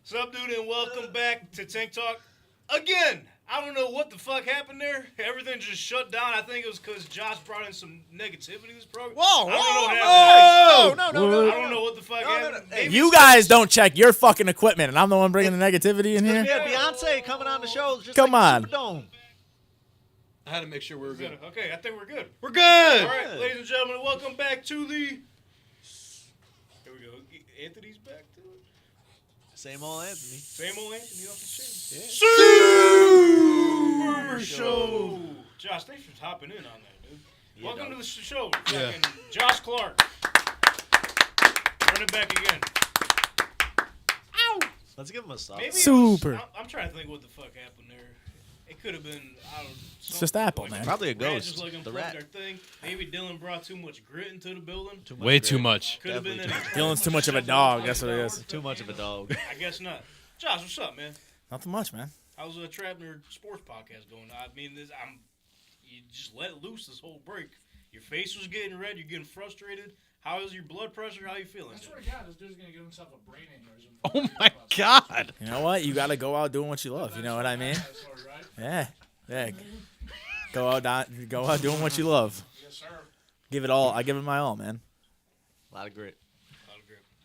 Sup, dude, and welcome back to Tank Talk again. I don't know what the fuck happened there. Everything just shut down. I think it was because Josh brought in some negativity to this program. Whoa, I don't know what whoa, happened. no. I don't know what the fuck happened. Maybe You guys don't check your fucking equipment, and I'm the one bringing the negativity in We here. had Beyonce coming on the show. Just Come like on. the Superdome. I had to make sure we were good. Okay, I think we're good. We're good. All right, ladies and gentlemen, welcome back to the... Here we go. Anthony's back to it. Same old Anthony. Same old Anthony off the chain. Yeah. SUUUPER Show. Josh, thanks for hopping in on that, dude. Yeah, Welcome dog. to the show. Yeah. Fucking Josh Clark. Run it back again. Ow! Let's give him a stop. Maybe Super. I'm trying to think what the fuck happened there. It could have been, I don't know. It's just Apple, like man. Probably a rat ghost. Just like The unplugged rat. their thing. Maybe Dylan brought too much grit into the building. Way grit. too much. Could have been Definitely that. Dylan's too much of a dog. That's what it is. Too much of a dog. I guess not. Josh, what's up, man? Nothing much, man. How's the Trapner Sports Podcast going? I mean, you just let it loose this whole break. Your face was getting red. You're getting frustrated. How is your blood pressure? How you feeling? I swear to God, this dude's gonna give himself a brain aneurysm. Oh my God. You know what? You got to go out doing what you love. You know what I mean? Right? Yeah. Yeah. Go out doing what you love. Yes, sir. Give it all. I give it my all, man. A lot of grit.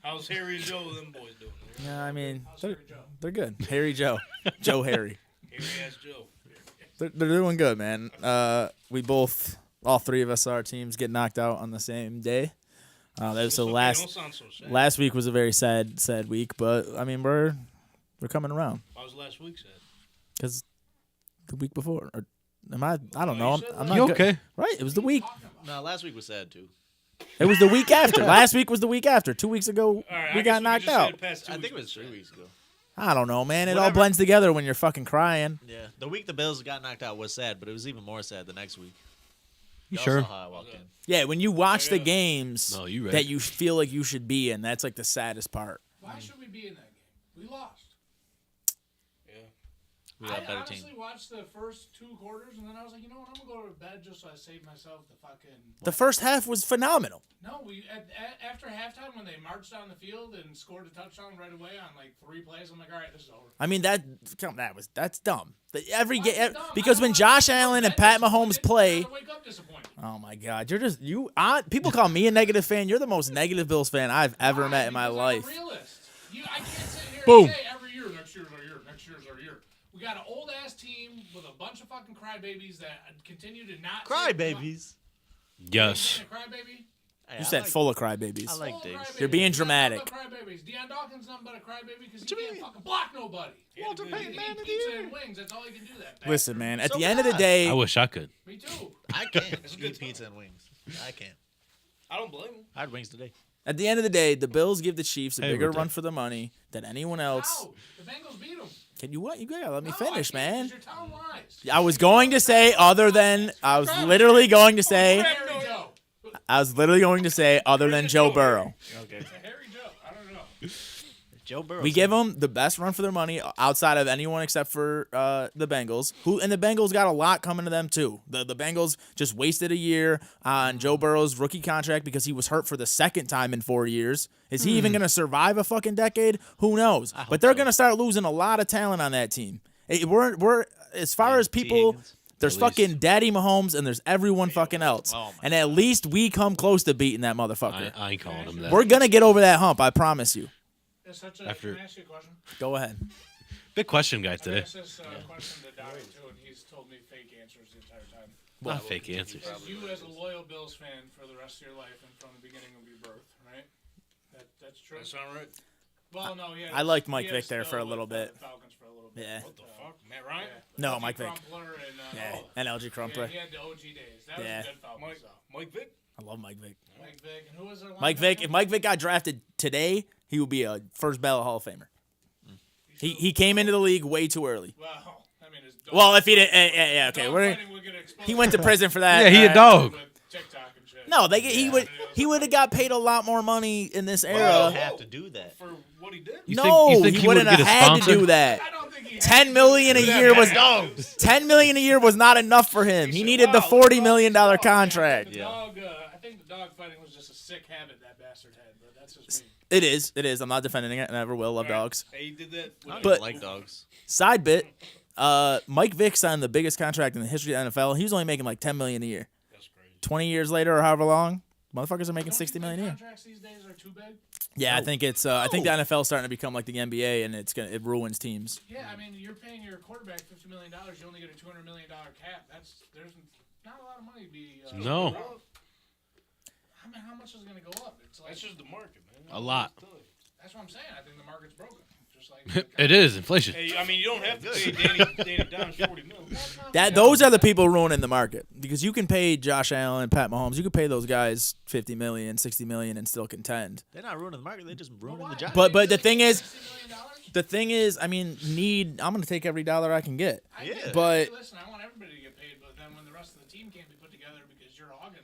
How's Harry and Joe, them boys doing? Yeah, I mean, How's Harry Joe? they're good. Harry Joe. Joe Harry. Harry ass Joe. They're doing good, man. We both, all three of us, our teams get knocked out on the same day. That was so Okay, last don't sound so sad. last week was a very sad week, but I mean we're coming around How was last week sad? because the week before, or am I? I don't know. I'm not You good. okay? Right? It was the week. No, last week was sad too. It was the week after. Last week was the week after. 2 weeks ago, All right, we got knocked out. I think it was 3 weeks ago. I don't know, man. It all Whatever. blends together when you're fucking crying. Yeah. The week the Bills got knocked out was sad, but it was even more sad the next week. You Y'all sure? saw how I walked in. Yeah, when you watch Yeah. the games No, you right. that you feel like you should be in, that's like the saddest part. Why should we be in that game? We lost. Yeah. We got a I better honestly team. watched the first 2 quarters, and then I was like, you know what? I'm gonna go to bed just so I save myself the fucking. The first half was phenomenal. No, after halftime when they marched down the field and scored a touchdown right away on like 3 plays, I'm like, all right, this is over. I mean that's dumb. Every Why is game it dumb? because I when don't Josh wanna go to Allen and bed Pat disappointed. Mahomes play, I gotta wake up disappointed. oh my God, people call me a negative fan. You're the most negative Bills fan I've ever met in my Because life. I'm a realist. I can't sit here Boom. and say every year, next year's our year, next year's our year. We got an old ass team with a bunch of fucking crybabies that continue to not Crybabies. Yes. Crybaby. Hey, You I said like- full of crybabies. I like Full of Diggs. crybabies. You're being Deion dramatic. nothing but crybabies. Deion Dawkins nothing but a crybaby because he What you can't mean? fucking block nobody. Walter He Payton, He man can of eat the pizza year. and wings. That's all he can do. That bastard. Listen, man. At So the end of the bad. day, I wish I could. Me too. I can't It's a good eat pizza and wings. I can't. I don't blame him. I had wings today. at the end of the day, the Bills give the Chiefs a Hey, bigger we're run done. for the money than anyone else. How? The Bengals beat them. Can you what? You gotta let me No, finish, I can't, man. 'cause You're telling lies. I was going to say other than I was literally going to say Harry Joe. other than Joe Burrow. Okay. It's a Harry Joe. I don't know. Joe Burrow. We give them the best run for their money outside of anyone except for the Bengals. And the Bengals got a lot coming to them too. The Bengals just wasted a year on Joe Burrow's rookie contract because he was hurt for the second time in 4 years. Is he even going to survive a fucking decade? Who knows? But they're so. going to start losing a lot of talent on that team. We're as far as people. Higgins. There's At least. fucking Daddy Mahomes and there's everyone fucking else. Oh, my And at least we come close to beating that motherfucker. I ain't calling him that. We're going to get over that hump, I promise you. It's such a, After- can I ask you a question? Go ahead. Big question, guy, I today. asked this question to Donnie too, and he's told me fake answers the entire time. Not fake answers. As you, as a loyal Bills fan for the rest of your life and from the beginning of your birth, right? That's true. That sound right? Well, no, he had I liked he Mike had Vick there Snow for a with little bit. The Falcons for a little bit. Yeah. What the fuck? Matt Ryan? No, LG Mike Vick. Crumpler and, Yeah, and LG yeah, Crumpler. he had the OG days. That Yeah. was a good Falcons. Mike Vick? I love Mike Vick. Mike Vick. And who was their Mike Vick. linebacker? If Mike Vick got drafted today, he would be a first ballot Hall of Famer. He came into the league way too early. Well, I mean, his dog Well, if he didn't, yeah, okay. dog We're, fighting would get exposed he went to prison for that. Yeah, he a dog. with TikTok and shit. No, he would have got paid a lot more money in this You era. have to do that. For what he did? You No, think he he wouldn't would have get a had to sponsor? do that. I don't think he had 10 million a year was $10 million a year was not enough for him. He needed the $40 million contract. The dog, I think the dog fighting was just a sick habit that bastard had, but that's just me. It is. I'm not defending it. I never will. Love dogs. Hey, he did that. I don't But- even like dogs. Side bit, Mike Vick signed the biggest contract in the history of the NFL. He was only making like $10 million a year. That's crazy. 20 years later, or however long, motherfuckers are making Don't you $60 million a year. think contracts these days are too big? Yeah, I think it's. I think the NFL is starting to become like the NBA, and it ruins teams. Yeah, I mean, you're paying your quarterback $50 million. You only get a $200 million cap. There's not a lot of money to be. No. I mean, how much is it going to go up? It's like That's just the market, man. A lot. that's what I'm saying. I think the market's broken. Just like It is inflation. Hey, I mean, you don't have to pay Danny Dimes $40 million. Those are the people ruining the market because you can pay Josh Allen, Pat Mahomes. You can pay those guys $50 million, $60 million, and still contend. They're not ruining the market. They're just ruining the job. But the thing is, $60 million? I mean, I'm gonna take every dollar I can get. I get it. But- Hey, listen, I want everybody to get paid, but then when the rest of the team can't be put together because you're hogging,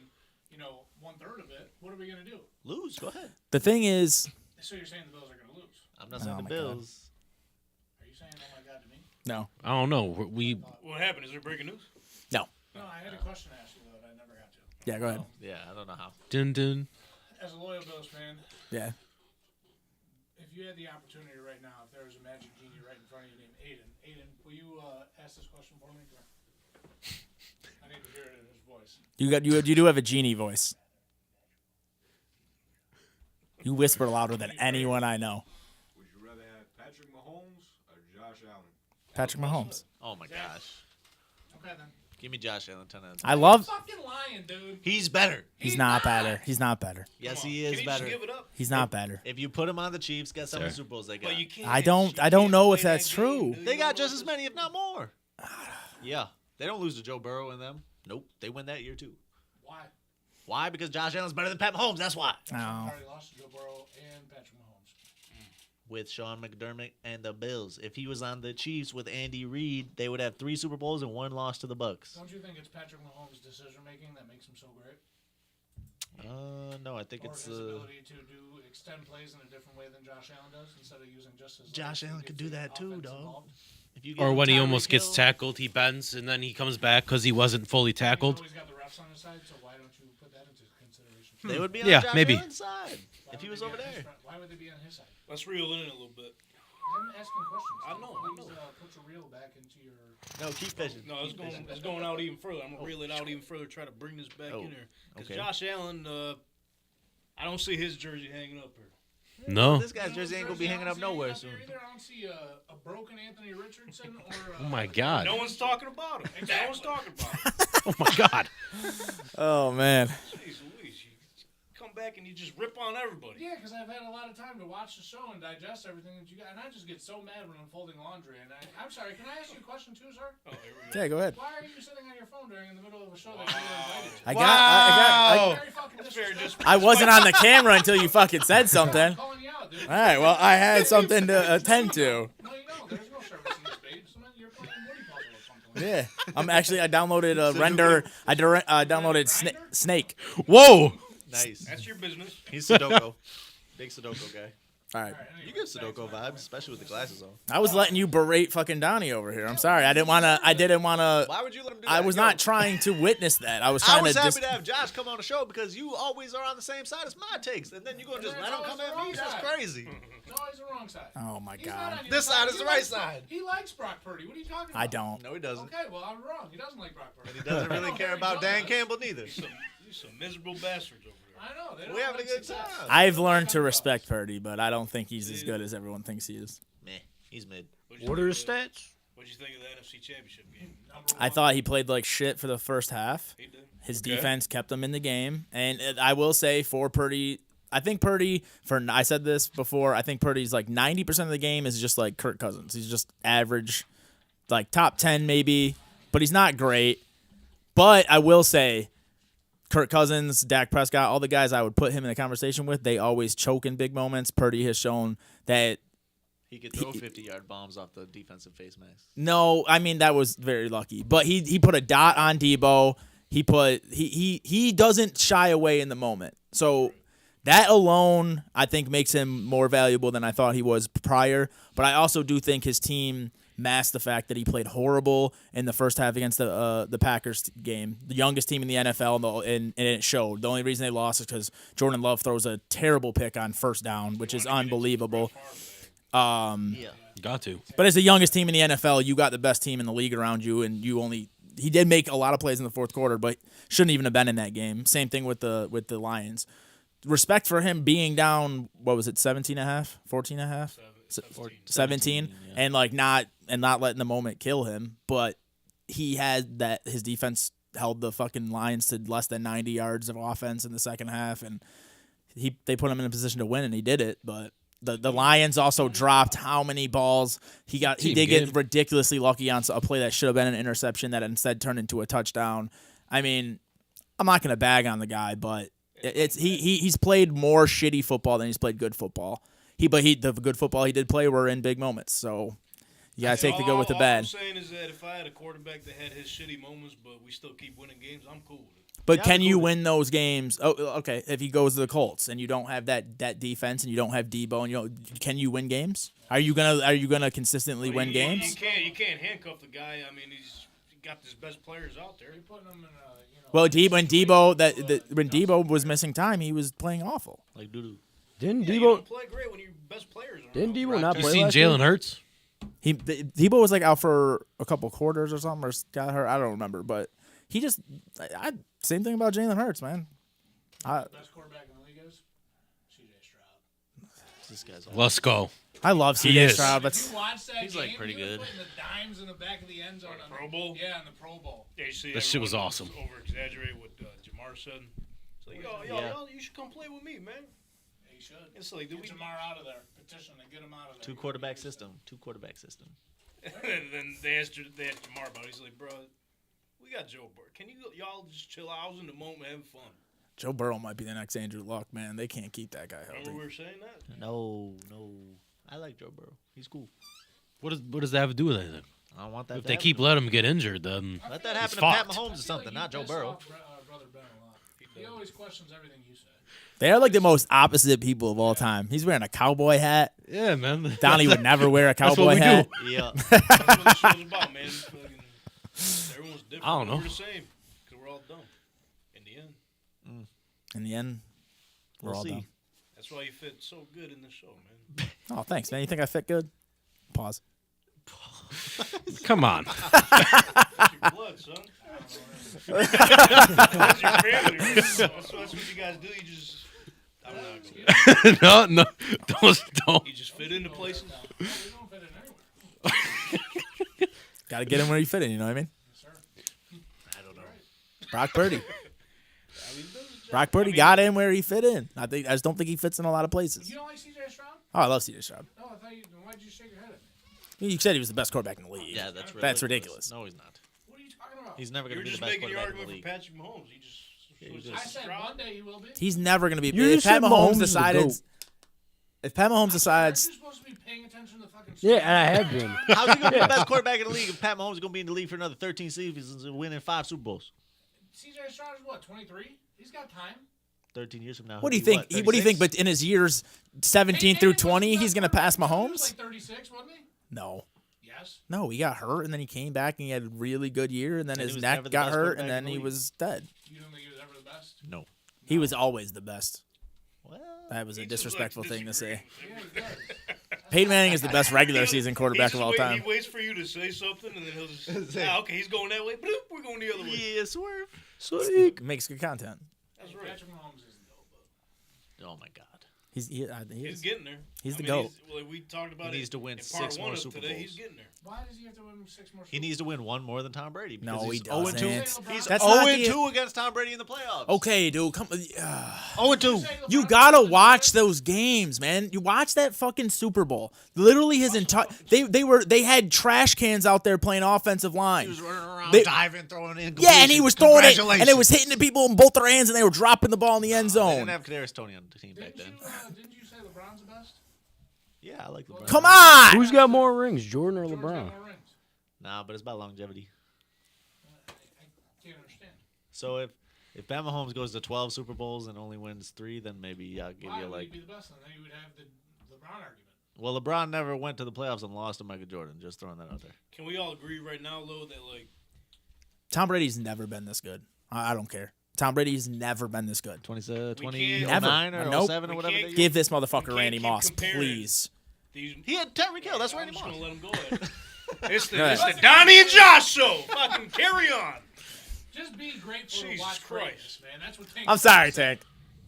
1/3 of it, what are we gonna do? Lose. Go ahead. The thing is, So you're saying the Bills are gonna lose? I'm not saying Oh the my God. Bills. Are you saying, oh my god, to me? no, I don't know. We What happened? Is there breaking news? no. No, I had a question to ask you though, that I never got to. Yeah, go ahead. Yeah, I don't know how. dun dun. As a loyal Bills fan, Yeah. if you had the opportunity right now, if there was a magic genie right in front of you named Aiden, will you ask this question for me? Come here. I need to hear it in his voice. You do have a genie voice. You whisper louder than anyone I know. Would you rather have Patrick Mahomes or Josh Allen? Patrick Mahomes. Oh my gosh. Okay then. Give me Josh Allen 10 out of 10. I love. Fucking lying, dude. He's better. He's not better. He's not better. Yes, Come on. he Can is you better. Just give it up? He's not better. If you put him on the Chiefs, guess how many Sir. Super Bowls they got? But you can't. I don't you can't know if play that's that true. game, dude. They You got don't just as know many, if not more. Yeah. They don't lose to Joe Burrow in them. Nope. They win that year too. Why? Why? Because Josh Allen's better than Pat Mahomes. That's why. No. Already lost to Joe Burrow and Patrick Mahomes. With Sean McDermott and the Bills. If he was on the Chiefs with Andy Reid, they would have 3 Super Bowls and 1 loss to the Bucks. Don't you think it's Patrick Mahomes' decision making that makes him so great? No, I think Or it's his ability to extend plays in a different way than Josh Allen does, instead of using just his. Josh legs to Allen get could do the that too, offense dog. involved. if you give Or him when he Tyreek almost gets Hill- tackled, he bends and then he comes back because he wasn't fully tackled. He's always got the refs on his side, so why don't you put that into consideration? They would be on Yeah, Josh maybe. Allen's side Why if he would was they be over on his there. front- Why would they be on his side? Let's reel it in a little bit. I'm asking questions. I know, Please, I know. put your reel back into your. No, keep fishing. No, it's going out even further. I'm gonna reel it out even further. Try to bring this back Oh, in here because okay. Josh Allen, I don't see his jersey hanging up here. No. This guy's jersey ain't gonna be hanging up nowhere soon. Either. I don't see a broken Anthony Richardson or. Oh my God. No one's talking about him. Exactly. No one's talking about him. Oh my God. Oh man. Jeez Louise, you come back and you just rip on everybody. Yeah, because I've had a lot of time to watch the show and digest everything that you got, and I just get so mad when I'm folding laundry. And I'm sorry, can I ask you a question too, sir? Oh, here we go. Yeah, go ahead. Why are you sitting on your phone during in the middle of a show that you were invited to? Wow. Very fucking That's very disrespectful. I wasn't on the camera until you fucking said something. I'm calling you out, dude. All right, well, I had something to attend to. No, you don't. There's no service in this, babe. You're playing Woody Puzzle or something. Yeah, I downloaded Render. I downloaded Snake. Whoa. Nice. That's your business. He's Sudoku. Big Sudoku guy. All right, You give Sudoku vibes, especially with the glasses on. I was letting you berate fucking Donnie over here. I'm sorry. I didn't wanna. Why would you let him do that? I was Yo, not trying to witness that. I was I trying was to. happy to have Josh come on the show because you always are on the same side as my takes, and then you gonna just And let him that's come always at the me? wrong That's side. crazy. No, he's the wrong side. Oh my He's not god. on your This side is He the right likes Brock- side. He likes Brock Purdy. What are you talking about? I don't. No, he doesn't. Okay, well, I'm wrong. He doesn't like Brock Purdy. He doesn't really care about Dan Campbell neither. You some miserable bastards over there. I know. They don't We having a like good success. time. I've learned to respect Purdy, but I don't think he's as good as everyone thinks he is. Meh, he's mid. What are his stats? What'd you think of the NFC Championship game? Number I one. thought he played like shit for the first half. He did. His Okay. defense kept him in the game, and I will say for Purdy, I think Purdy. I said this before. I think Purdy's like 90% of the game is just like Kirk Cousins. He's just average, like top 10 maybe, but he's not great. But I will say, Kirk Cousins, Dak Prescott, all the guys I would put him in a conversation with, they always choke in big moments. Purdy has shown that. He could throw 50-yard bombs off the defensive face mask. No, I mean that was very lucky. But he put a dot on Debo. He doesn't shy away in the moment. So that alone I think makes him more valuable than I thought he was prior. But I also do think his team masked the fact that he played horrible in the first half against the Packers game, the youngest team in the NFL, and it showed. The only reason they lost is because Jordan Love throws a terrible pick on first down, which is unbelievable. Yeah. Got to. But as the youngest team in the NFL, you got the best team in the league around you, and he did make a lot of plays in the fourth quarter, but shouldn't even have been in that game. Same thing with the Lions. Respect for him being down, what was it, 17.5, 14.5? 17, and not letting the moment kill him, but he had that. His defense held the fucking Lions to less than 90 yards of offense in the second half, and they put him in a position to win, and he did it. But the Lions also dropped how many balls he got. He did get ridiculously lucky on a play that should have been an interception that instead turned into a touchdown. I mean, I'm not gonna bag on the guy, but he's played more shitty football than he's played good football. The good football he did play were in big moments. So you gotta take the good with the bad. All I'm saying is that if I had a quarterback that had his shitty moments, but we still keep winning games, I'm cool with it. But can you win those games? Oh, okay. If he goes to the Colts and you don't have that defense and you don't have Debo, and can you win games? Are you gonna consistently win games? You can't handcuff the guy. I mean, he's got his best players out there. You're putting him in Well, when Debo was missing time, he was playing awful. Like doo-doo. Didn't You Debo don't play great when your best players are didn't out. Debo not You play seen last year? Jalen Hurts? Debo was out for a couple quarters or something, or got hurt. I don't remember, but he just same thing about Jalen Hurts, man. best quarterback in the league is C.J. Stroud. This guy's Let's go. I love He C.J. is. Stroud, but Did you watch that He's, game? like, pretty He was good. putting the dimes in the back of the end zone. On the Pro Bowl? Yeah, in the Pro Bowl. Yeah, you see That shit was everyone awesome. Over-exaggerated what Jamar said. It's like, yo, you should come play with me, man. He should. It's like, Get Jamar out of there. Petition and get him out of there. two quarterback system. And then they asked Jamar about it. He's like, bro, we got Joe Burrow. Can y'all just chill out? I was in the moment having fun. Joe Burrow might be the next Andrew Luck, man. They can't keep that guy Remember healthy. we were saying that? No. I like Joe Burrow. He's cool. What does that have to do with anything? I don't want that. If to they happen keep to letting him get injured, then Let that He's happen to Pat fucked. Mahomes or something, not Joe Burrow. Brother Ben a lot. He always questions everything you say. They are like the most opposite people of all time. He's wearing a cowboy hat. yeah, man. Donnie would never wear a That's what cowboy we hat. do. Yeah. That's what the show's about, man. Everyone's different. I don't know. We're the same because we're all dumb. In the end, In the end, we're We'll all see. done. that's why you fit so good in the show, man. Oh, thanks, man. You think I fit good? Pause. Come on. It's your blood, son. That's your family. Right? That's what you guys do. You just, I'm not gonna. no, don't. You just fit into places. We don't fit in anywhere. Got to get him where you fit in. You know what I mean? Yes, sir. I don't know. Brock Purdy. I mean, Brock Purdy got in where he fit in. I just don't think he fits in a lot of places. You don't like C.J. Stroud? Oh, I love C.J. Stroud. No, I thought you. Why'd you shake your head at me? You said he was the best quarterback in the league. Yeah, that's ridiculous. That's ridiculous. No, he's not. What are you talking about? He's never going You're to be just the best making your quarterback in argument the for league. Patrick Mahomes. You just. I said one day he will be. He's never going to be. You If just Pat said Mahomes Mahomes is the decided, GOAT. if Pat Mahomes Aren't decides, you supposed to be paying attention to the fucking? Yeah, and I have been. How's he going to be the best quarterback in the league if Pat Mahomes is going to be in the league for another 13 seasons and winning 5 Super Bowls? C.J. Stroud is what, 23? He's got time. 13 years from now. what do you he'll be, think? What do you think? 36? But in his years 17 through 20, he's going to pass He was Mahomes? like 36, wasn't he? No. Yes. No, he got hurt, and then he came back, and he had a really good year, and then And he his was neck never the got best hurt, quarterback and in then the he league. was dead. You don't think he was ever the best? No. He was always the best. Well, That was a He just, disrespectful like, thing to say. Yeah, he does. Peyton Manning is the best regular season quarterback of all He time. waits for you to say something, and then he'll just. Okay, he's going that way. Bloop, we're going the other way. yeah, swerve. Sweet. Makes good content. That's right. Patrick Mahomes is no, but Oh, my God. He He's is. getting there. He's the I mean, GOAT. Like we talked about He needs it to win in part 6 one more of Super today. Bowls. He's getting there. why does he have to win 6 more? He needs to win 1 more than Tom Brady. Because No, he he's 0-2. doesn't. He's That's not 0-2 against Tom Brady in the playoffs. Okay, dude, come. 0-2. You gotta watch those games, man. You watch that fucking Super Bowl. Literally, his entire they had trash cans out there playing offensive line. He was running around, They- diving, throwing in. Yeah, and he was throwing it, and it was hitting the people in both their hands, and they were dropping the ball in the end They zone. didn't have Kadarius Toney on the team back Didn't then. didn't you say LeBron's the best? Yeah, I like LeBron. Come on! Who's got more rings, Jordan or Jordan's got LeBron? more rings. Nah, but it's about longevity. I can't understand. So if Pat Mahomes goes to 12 Super Bowls and only wins 3, then maybe I'll give Why you would he like. be the best? And then you would have the LeBron argument. Well, LeBron never went to the playoffs and lost to Michael Jordan. Just throwing that out there. Can we all agree right now, though, that like Tom Brady's never been this good. I don't care. Tom Brady's never been this good. 29 or Nope. 07 or We whatever. can't they Give this we motherfucker can't Randy keep Moss, comparing please. these? He had Tyreek Hill. That's I'm Randy just Moss. gonna let him go ahead. It's Go ahead. the Donnie and Josh show. Fucking carry on. Just be grateful to Jesus watch Christ. greatness, man. That's what Tank's I'm sorry, trying to say. Tank.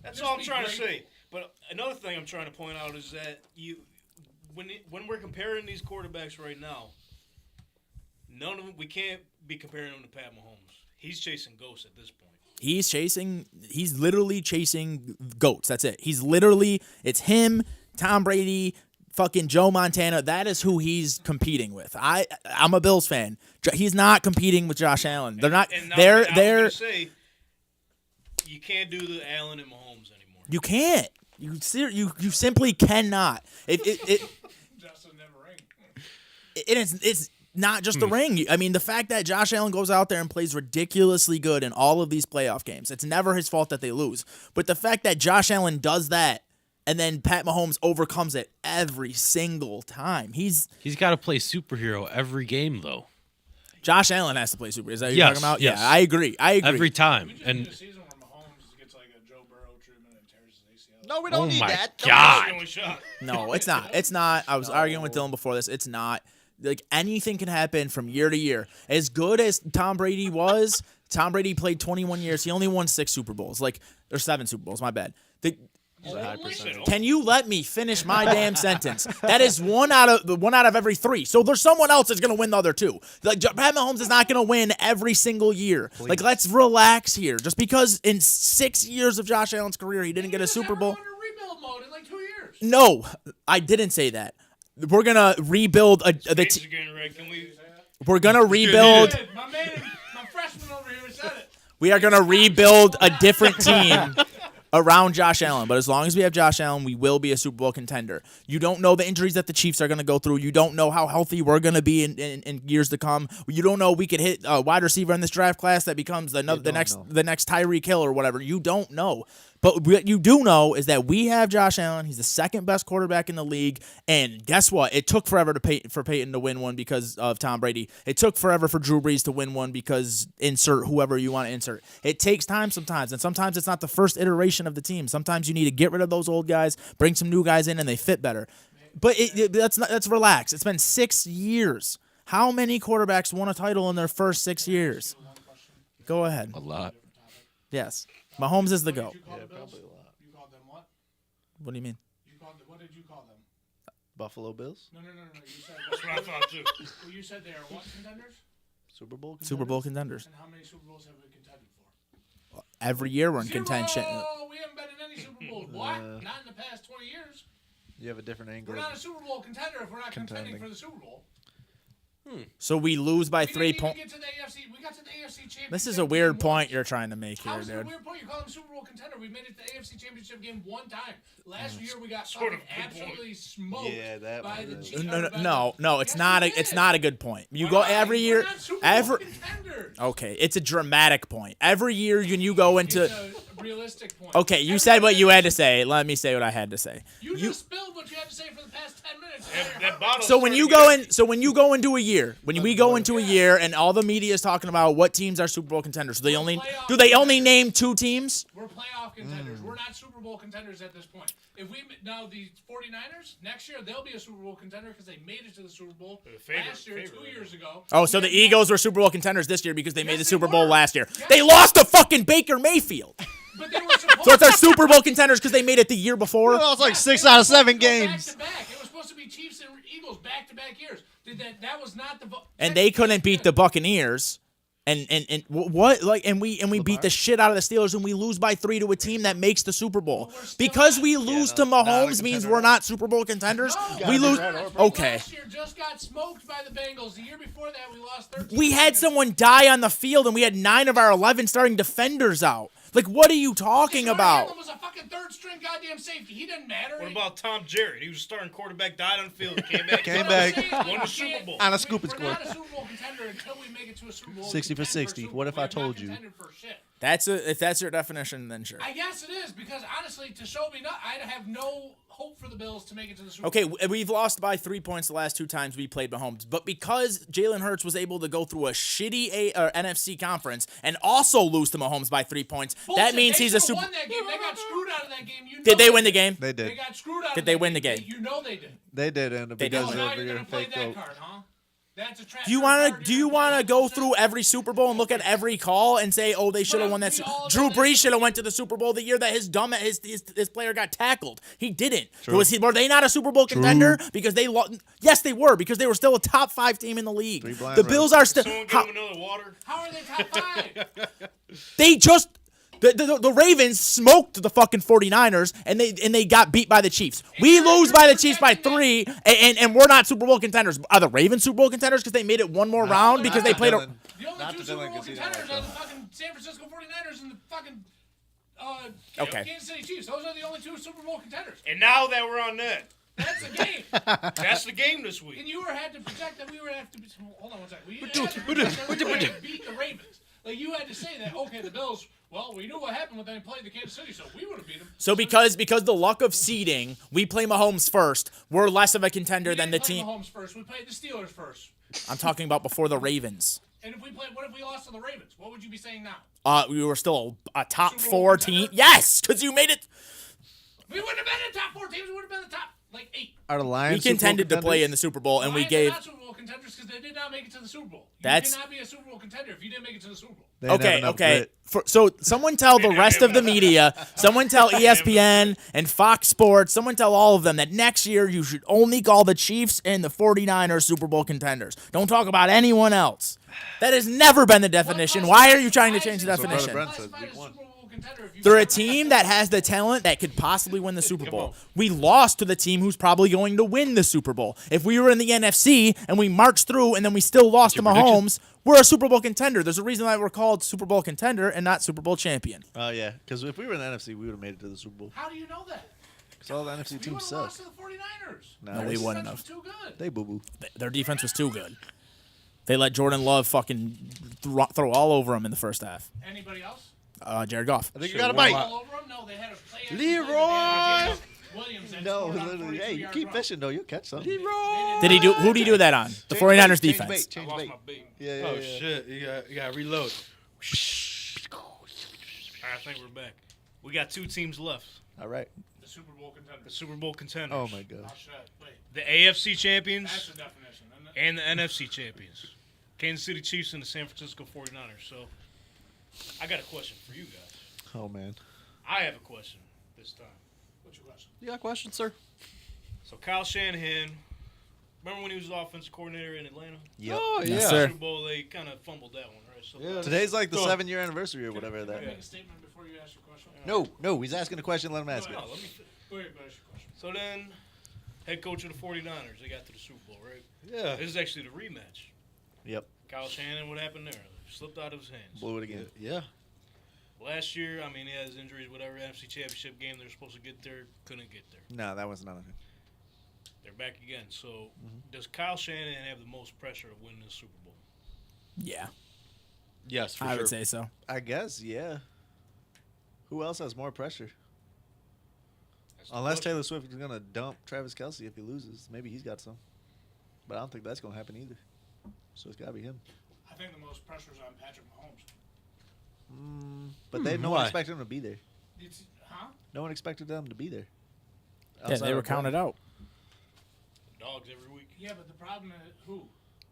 That's Just all I'm be trying to grateful. say. But another thing I'm trying to point out is that when we're comparing these quarterbacks right now, none of them, we can't be comparing them to Pat Mahomes. He's chasing ghosts at this point. He's literally chasing goats. That's it. It's him, Tom Brady, fucking Joe Montana. That is who he's competing with. I'm a Bills fan. He's not competing with Josh Allen. They're not. And now They're. I was gonna say, you can't do the Allen and Mahomes anymore. You can't. You simply cannot. Justin never ring. It's not just the ring. I mean, the fact that Josh Allen goes out there and plays ridiculously good in all of these playoff games, it's never his fault that they lose. But the fact that Josh Allen does that and then Pat Mahomes overcomes it every single time. He's got to play superhero every game, though. Josh Allen has to play super. Is that what you're Yes, talking about? yes. Yeah, I agree. Every time. We just And need a season where Mahomes gets like a Joe Burrow treatment and tears his ACL. No, we oh don't need my that. That's God. the only shot. No, it's not. It's not. I was arguing with Dylan before this. It's not. Like, anything can happen from year to year. As good as Tom Brady was, Tom Brady played 21 years. He only won 6 Super Bowls. Or 7 Super Bowls. My bad. It's a high percentage. Can you let me finish my damn sentence? That is one out of every 3. So there's someone else that's gonna win the other 2. Like, Pat Mahomes is not gonna win every single year. Please. Like, let's relax here. Just because in 6 years of Josh Allen's career he didn't get a Super Bowl. Under rebuild mode in like 2 years. No, I didn't say that. We're gonna rebuild Faces are getting red. Can we? we're gonna rebuild. My man, my freshman over here said it. We are gonna rebuild a different team around Josh Allen. But as long as we have Josh Allen, we will be a Super Bowl contender. You don't know the injuries that the Chiefs are going to go through. You don't know how healthy we're going to be in years to come. You don't know we could hit a wide receiver in this draft class that becomes the next Tyreek Hill or whatever. You don't know. But what you do know is that we have Josh Allen. He's the second best quarterback in the league. And guess what? It took forever for Peyton to win one because of Tom Brady. It took forever for Drew Brees to win one because insert whoever you want to insert. It takes time sometimes. And sometimes it's not the first iteration of the team. Sometimes you need to get rid of those old guys, bring some new guys in, and they fit better. But let's relax. It's been 6 years. How many quarterbacks won a title in their first 6 years? Go ahead. a lot. Yes. Mahomes is the GOAT. You called the Bills? You called them what? What do you mean? What did you call them? Buffalo Bills? No. You said That's what I thought too. well, you said they are what contenders? Super Bowl contenders? Super Bowl contenders. And how many Super Bowls have we contended for? Every year we're in 0! contention. We haven't been in any Super Bowls. What? Not in the past 20 years. You have a different angle. We're not a Super Bowl contender if we're not contending for the Super Bowl. So we lose by We 3 didn't even points. get to the AFC. We got to the AFC Championship. This is a weird game point once. you're trying to make here, How is it a dude. weird point? You call them Super Bowl contender. We made it to the AFC Championship game one time. Last year we got Sort of fucking good point. absolutely smoked Yeah, that by the was- Chiefs. No, it's Yes, not we it's did. not a good point. You Why go not? every We're year not Super Bowl contenders. Okay, it's a dramatic point. Every year when you go into It's a realistic point. Okay, you Every said what you year- had to say. Let me say what I had to say. You just spilled what you had to say for the past 10 minutes. That bottle. So when you go into a year, we go into a year and all the media is talking about what teams are Super Bowl contenders, do they only name 2 teams? We're playoff contenders. We're not Super Bowl contenders at this point. If we now the 49ers next year they'll be a Super Bowl contender because they made it to the Super Bowl last year, 2 years ago. Oh, so the We had Eagles were Super Bowl contenders this year because they made the Yes, Super they Bowl were. last year. Yes, They lost to fucking Baker Mayfield. But they were supposed So it's our Super Bowl contenders because they made it the year before. Well, it's like Yes, 6 they were out of supposed 7 to go games. Back to back. It was supposed to be Chiefs and Eagles back-to-back years. That was not the. And they couldn't beat the Buccaneers. And what like and we beat the shit out of the Steelers and we lose by 3 to a team that makes the Super Bowl. we're still Because not- we lose to not a Mahomes means contender. we're not Super Bowl contenders. No, We lose. we're not. Okay. Last year just got smoked by the Bengals. The year before that we lost 13. We had someone die on the field and we had 9 of our 11 starting defenders out. Like, what are you talking Jordan about? Howard was a fucking third-string goddamn safety. He didn't matter. What about Tom Jarrett? He was a starting quarterback, died on the field, came back. Came back. Won the Super Bowl. On a scoop and We're score. not a Super Bowl contender until we make it to a Super Bowl. 60 for contend 60. Super What if Bowl. I We have not told you? contended for shit. If that's your definition, then sure. I guess it is because honestly, to show me, I have no hope for the Bills to make it to the Super Bowl. Okay, we've lost by 3 points the last 2 times we played Mahomes, but because Jalen Hurts was able to go through a shitty NFC conference and also lose to Mahomes by 3 points, Bullshit. that means They he's a should've Super. won that game. They got screwed out of that game. You know Did they win the game? They They did. got screwed out. Did of they that win the game? game? You know they did. They did, and They because Oh, did. now of you're your gonna play fake that vote. card, huh? That's a trap. Do you want to go through every Super Bowl and look at every call and say, oh, they should have won that? We all Drew know that- Brees should have went to the Super Bowl the year that his player got tackled. He didn't. Were they not a Super Bowl contender because they lost? Yes, they were because they were still a top 5 team in the league. blind The Bills are still. Someone give him another water. How are they top 5? They just. The Ravens smoked the fucking 49ers and they got beat by the Chiefs. We lose by the Chiefs by 3 and we're not Super Bowl contenders. Are the Ravens Super Bowl contenders because they made it one more round because they played a Dylan. The only Not two the Super Dylan Bowl Casino contenders like are the that. fucking San Francisco 49ers and the fucking Okay. Kansas City Chiefs. Those are the only 2 Super Bowl contenders. And now that we're on that, That's the game. that's the game this week. And you had to project that we were have to. Hold on one second. We had to project that we were going to beat the Ravens. Like you had to say that. Okay, the Bills. Well, we knew what happened when they played the Kansas City, so we would have beat them. So because the luck of seeding, we play Mahomes first. We're less of a contender We than the didn't play team. Mahomes first. We played the Steelers first. I'm talking about before the Ravens. And if we played, what if we lost to the Ravens? What would you be saying now? We were still a top Super Bowl 4 contender? team. Yes, because you made it. We wouldn't have been in the top 4 teams. We would have been in the top like 8. Are the We Lions Super Bowl contended to play contenders? in the Super Bowl, and we Lions are gave. not Super Bowl contenders because they did not make it to the Super Bowl. You That's- cannot be a Super Bowl contender if you didn't make it to the Super Bowl. They didn't have Okay, enough okay. grit. So someone tell the rest of the media, someone tell ESPN and Fox Sports, someone tell all of them that next year you should only call the Chiefs and the 49ers Super Bowl contenders. Don't talk about anyone else. That has never been the definition. Why are you trying to change the Brother definition? Brent said week 1. They're a team that has the talent that could possibly win the Super Bowl. We lost to the team who's probably going to win the Super Bowl. If we were in the NFC and we marched through and then we still lost to Mahomes, we're a Super Bowl contender. There's a reason why we're called Super Bowl contender and not Super Bowl champion. Oh, yeah. Because if we were in the NFC, we would have made it to the Super Bowl. How do you know that? Because all the NFC We teams would have suck. lost to the 49ers. Nah, No, we they- wouldn't Defense have. was too good. They boo-boo. Their defense was too good. They let Jordan Love fucking throw all over him in the first half. Anybody else? Jared Goff. I think you got a bite. All over them? No, they had a play. Leroy! Williams. had No, scored on a literally. Hey, you 42-yard keep run. fishing, though. You'll catch something. Did he do? Who did he do that on? The 49ers Change defense. bait, I change lost bait. my bait. Yeah, Oh yeah, yeah. shit! You got to reload. I think we're back. We got 2 teams left. All right. The Super Bowl The contenders. Super Bowl contenders. Oh, my Oh, gosh. shit. Wait. The AFC That's champions the definition. isn't it? and the NFC champions. Kansas City Chiefs and the San Francisco 49ers. So, I got a question for you guys. Oh, man. I have a question this time. What's your question? You got a question, sir? So, Kyle Shanahan, remember when he was the offensive coordinator in Atlanta? Yep. Oh Yes, yeah. sir. Super Bowl, they kind of fumbled that one, right? So, Yeah. Today's like the Go. 7-year anniversary or whatever of Can I that. make a statement before you ask your question? No, he's asking a question. Let him ask it. No, let me Go ahead, go ask your question. So then, head coach of the 49ers, they got to the Super Bowl, right? Yeah. This is actually the rematch. Yep. Kyle Shanahan, what happened there? Slipped out of his hands. Blew it again. Yeah. Last year, I mean, he had his injuries, whatever, NFC Championship game, they were supposed to get there, couldn't get there. No, that was not a thing. They're back again. So, does Kyle Shanahan have the most pressure of winning the Super Bowl? Yeah, Yes, for I sure. would say so. I guess, yeah. Who else has more pressure? That's the Unless question. Taylor Swift is going to dump Travis Kelce if he loses. Maybe he's got some. But I don't think that's going to happen either. So it's got to be him. I think the most pressure is on Patrick Mahomes. But no one why? expected him to be there. Huh? No one expected them to be there. Yeah, they were counted out. Dogs every week. Yeah, but the problem is who?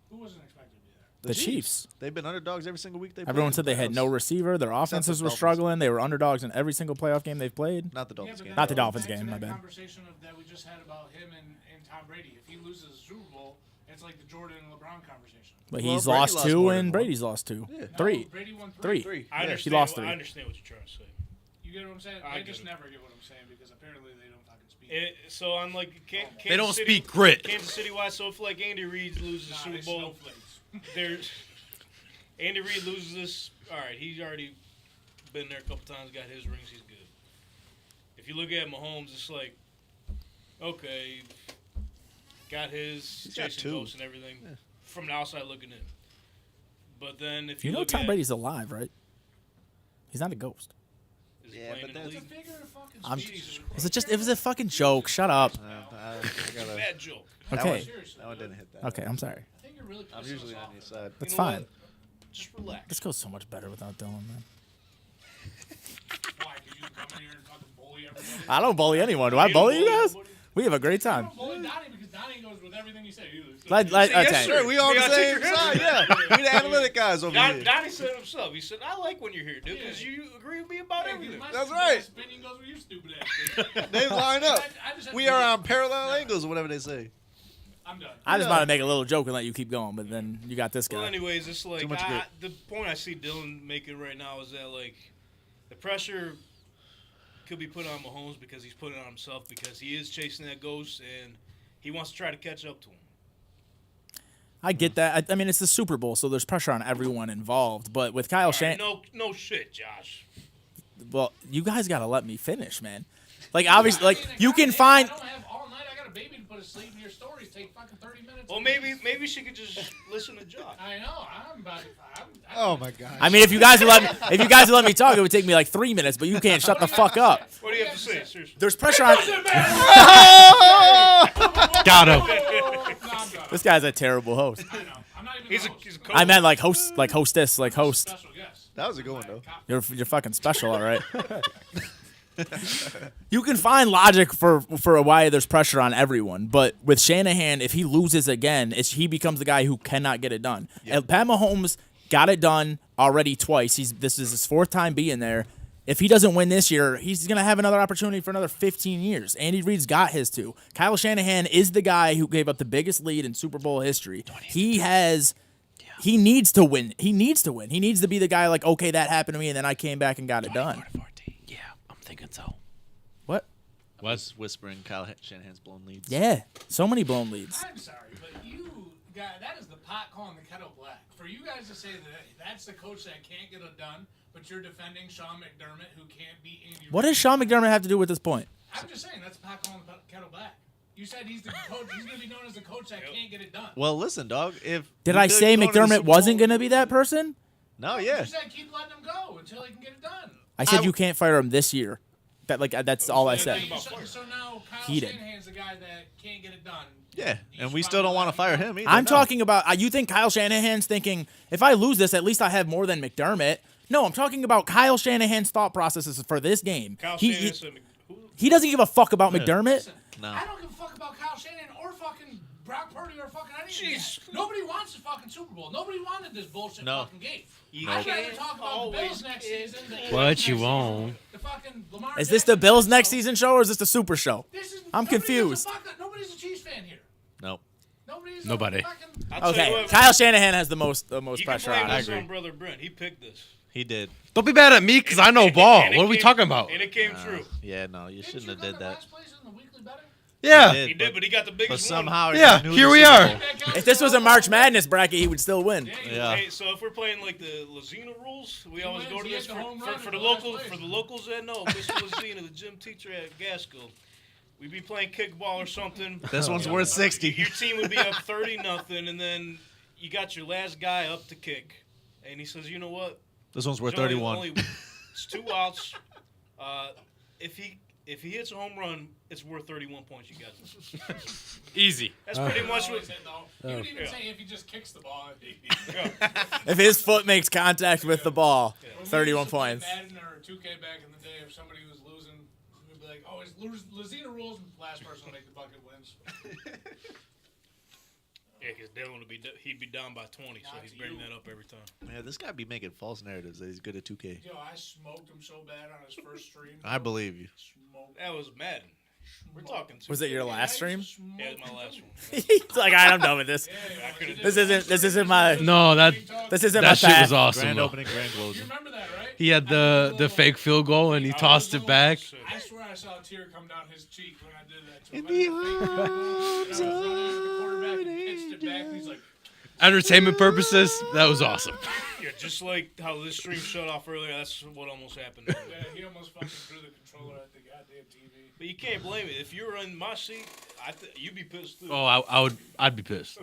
Who wasn't expected to be there? The Chiefs. They've been underdogs every single week they played. Everyone in said the they had no playoffs. receiver. Their offenses were Dolphins. struggling. They were underdogs in every single playoff game they've played. Not the Dolphins Yeah, game. but Not the that goes Dolphins back to game, my that bad. Conversation that we just had about him and Tom Brady. If he loses a Super Bowl, it's like the Jordan and LeBron conversation. But Well, he's Brady lost lost 2 more than and one. Brady's lost 2. Yeah. No, 3. Brady won 3. Three. I Yeah. understand. lost I 3. understand what you're trying to say. You get what I'm saying? I They get just it. never get what I'm saying because apparently they don't fucking speak. So on like Kansas They don't City, speak grit. Kansas City wise. So if like Andy Reid loses the Nah, Super they Bowl, snowflakes. there's Andy Reid loses this. All right, he's already been there a couple times, got his rings. He's good. If you look at Mahomes, it's like, okay, got his He's got chasing 2. ghosts and everything from the outside looking in. But then if You you know look Tom at, Brady's alive, right? He's not a ghost. Is he Yeah, playing but in the that's- league? It's a figure of fucking I'm- speech. Jesus Was Christ. it just? It was a fucking joke. Shut up. I gotta, Bad joke. Okay. Seriously. that one didn't hit that. Okay, I'm sorry. I think you're really I'm pissing usually us on off. your side. That's You know fine. what? Just relax. This goes so much better without Dylan, man. Why? Because you come in here and fucking bully everybody? I don't bully anyone. Do I bully you guys? nobody? We have a great I time. don't bully Donnie because Donnie goes with everything you say. Like, Yes, okay. sir. We on the Yeah, I take same your side, hand. yeah. We the analytic guys over here. Donnie said it himself. He said, I like when you're here, dude, because Yeah. you agree with me about everything. That's right. Opinion goes with your stupid ass. They line up. I just have We to are do- on parallel angles or whatever they say. I'm done. I just Yeah. want to make a little joke and let you keep going, but then you got this Well, guy. anyways, it's like Too much grit. the point I see Dylan making right now is that like the pressure could be put on Mahomes because he's putting it on himself because he is chasing that ghost and he wants to try to catch up to him. I get that. I mean, it's the Super Bowl, so there's pressure on everyone involved. But with Kyle All right, Shanahan, no shit, Josh. well, you guys got to let me finish, man. Like, obviously, like you can find. I don't have all night. I got a baby to put to sleep, and your stories take fucking 30 minutes. Well, maybe she could just listen to Josh. I know. I'm about to. Oh my god. I mean, if you guys would let me talk, it would take me like 3 minutes. But you can't shut the fuck up. What do you have to say? Seriously. There's pressure on. Got him. This guy's a terrible host. I know. I'm not even. He's the a host. he's a coach. I meant like host, like hostess, like host. Special guest. That was a good one though. You're fucking special, all right. You can find logic for why there's pressure on everyone, but with Shanahan, if he loses again, he becomes the guy who cannot get it done. And Pat Mahomes got it done already twice. This is his fourth time being there. If he doesn't win this year, he's going to have another opportunity for another 15 years. Andy Reid's got his too. Kyle Shanahan is the guy who gave up the biggest lead in Super Bowl history. He needs to win. He needs to win. He needs to be the guy like, okay, that happened to me, and then I came back and got it done. 14. Yeah, I'm thinking so. What? Was whispering Kyle Shanahan's blown leads. Yeah, so many blown leads. I'm sorry, but you guys, that is the pot calling the kettle black. For you guys to say that that's the coach that can't get it done, but you're defending Sean McDermott who can't beat Andy. What Reid. does Sean McDermott have to do with this point? I'm just saying that's the pot calling the kettle black. You said he's the coach. He's going to be known as the coach that can't get it done. Well, listen, dog. If Did you I could say go to the McDermott Super wasn't Bowl- going to be that person? No, You yeah. said keep letting him go until he can get it done. I said you can't fire him this year. That's all I said. So now Kyle Heated. Shanahan's the guy that can't get it done. Yeah, He's and we still don't want to finally fire letting him either. I'm no. talking about. You think Kyle Shanahan's thinking, if I lose this, at least I have more than McDermott? No, I'm talking about Kyle Shanahan's thought processes for this game. Kyle He, Shanahan he, said, who? he doesn't give a fuck about McDermott. Listen, No. I don't give a fuck about Kyle Shanahan or fucking Brock Purdy or fucking any of Jeez. these guys. Nobody wants the fucking Super Bowl. Nobody wanted this bullshit No. fucking game. You I'd rather can't talk about the always Bills next season. The Eagles But next you season, won't. The fucking Lamar Is this the Jackson Bills show. next season show or is this the Super Show? This is, I'm nobody gives a confused. fuck. Nobody's a Chiefs fan here. Nope. Nobody's Nobody. A fucking, I'll tell you Okay, what, Kyle Shanahan has the most you can pressure blame on. this it. on brother Brent. He picked this. He did. Don't be mad at me because I know ball. And it What are we came- talking about? And it came true. Yeah, no, you didn't shouldn't you have go did to that. last place in the weekly betting? Yeah. He did, but he got the But biggest somehow, Yeah, he knew here the we Super are. Bowl. If this was a March Madness bracket, he would still win. Yeah. Hey, so if we're playing like the Lazina rules, we always go to He this hit the home run for the in the last locals. place. For the locals that know, Mr. Lazina, the gym teacher at Gaskell, we'd be playing kickball or something. This one's worth 60. Your team would be up 30-0, and then you got your last guy up to kick, and he says, "You know what? This one's worth There's 31. it's 2 outs. If he hits a home run, it's worth 31 points. You guys. Easy. That's pretty much what. Always hit, though. You would even Yeah. say if he just kicks the ball. If his foot makes contact with the ball, When we 31 used to play points. Madden or 2K back in the day, if somebody was losing, we'd be like, "Oh, it's Lazina rules." Last person to make the bucket wins. Yeah, because Dylan he'd be down by 20, so Not he's to bringing you. that up every time. Yeah, this guy be making false narratives that he's good at 2K. Yo, I smoked him so bad on his first stream. I believe you. Smoked. That was Madden. We're talking. Was it your last stream? Yeah, it was my last one. He's like, all right, I'm done with this. I could've- This isn't my. No, that This isn't my that shit path. was awesome. Grand though. opening, grand You closing. remember that, right? He had the fake field goal and he tossed it back. I swear I saw a tear come down his cheek when I did that to In him. the I was running into the quarterback and pitched it back, and he's like, Entertainment purposes, that was awesome. Yeah, just like how this stream shut off earlier, that's what almost happened. yeah, he almost fucking threw the controller at the goddamn TV. But you can't blame it. If you were in my seat, you'd be pissed too. Oh, I'd be pissed.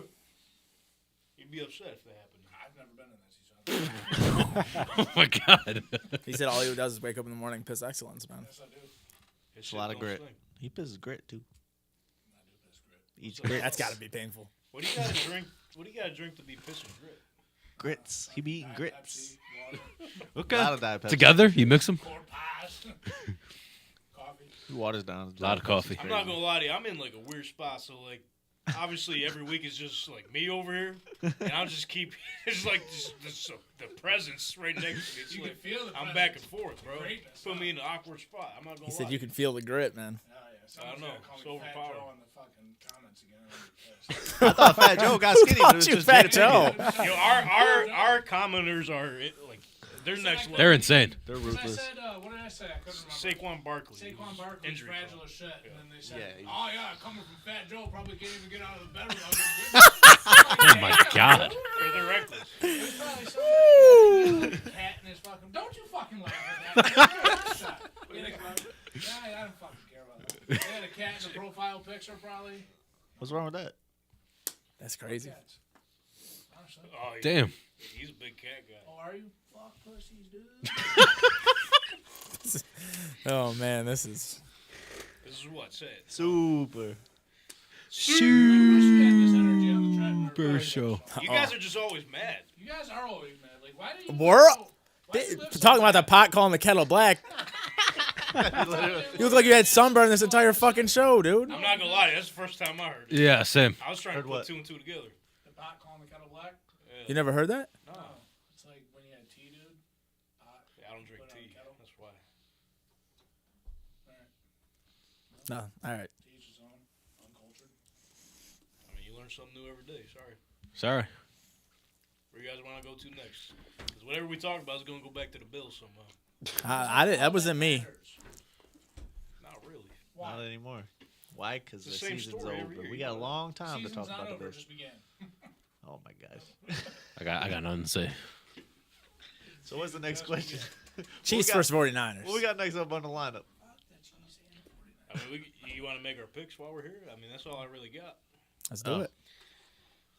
You'd be upset if that happened. I've never been in that season. Oh my god. He said all he does is wake up in the morning and piss excellence, man. Yes, I do. It's a lot of grit. He pisses grit too. I do piss grit. Eats grits. That's got to be painful. What do you gotta drink? What do you gotta drink to be pissing grit? Grits. He be eating Diet grits. Pepsi, water, A Okay. lot of Diet Pepsi. Together, you mix them. corn pies, coffee. He waters down. A lot of coffee. I'm not gonna lie to you. I'm in like a weird spot. So like, obviously every week is just like me over here, and I'll just keep. It's like the presence right next to me. It's You like, can feel the I'm presence. back and forth, bro. Greatness, Put huh? me in an awkward spot. I'm not gonna He lie. said you can feel the grit, man. Oh, yeah. Someone's know. gonna call It's me Fat overpowering. Joe in the fucking comments again. I'm gonna be pissed. I thought Fat Joe got skinny, but it was you just Fat Jada Joe. Pinkett. Yo, our commenters are like they're next level. They're insane. They're Because I ruthless. said, what did I say? I couldn't remember. Saquon Barkley. Saquon Barkley's Injury fragile prone. as shit, and then they said, Yeah, "Oh yeah, coming from Fat Joe, probably can't even get out of the bed without Oh my god. They're reckless. There's probably somebody like a cat in his fucking. Don't you fucking laugh at that. He had a- Yeah, I don't fucking care about that. They had a cat in the profile picture, probably. What's wrong with that? That's crazy. Cats. Honestly. Oh, Damn. He's a big cat guy. Oh, are you? Fuck pussies, dude. Oh man, this is. This is what said. Super. Super Show. You guys are just always mad. You guys are always mad. Like, why do you? We're why do you live so talking about the bad? pot calling the kettle black. You look like you had sunburn this entire fucking show, dude. I'm not gonna lie to you. That's the first time I heard it. Yeah, same. I was trying Heard to put what? two and two together. The pot calling the kettle black. You never heard that? No, It's like when you had tea, dude. Pot. yeah, I don't drink Put it on tea. the kettle. That's why. No. All right. To each his own. Uncultured. I mean, you learn something new every day. Sorry. Sorry. Where you guys want to go to next? Because whatever we talk about is gonna go back to the Bills somehow. I did. That wasn't me. Not really. Not anymore. Why? Because the It's the same season's story every over. year, We you got a know. long time to Season's talk not about the over. Bills. Just began. Oh my gosh. I got nothing to say. So what's the next question? Chiefs got- versus 49ers. What we got next up on the lineup? I mean, you want to make our picks while we're here? I mean, that's all I really got. Let's do it.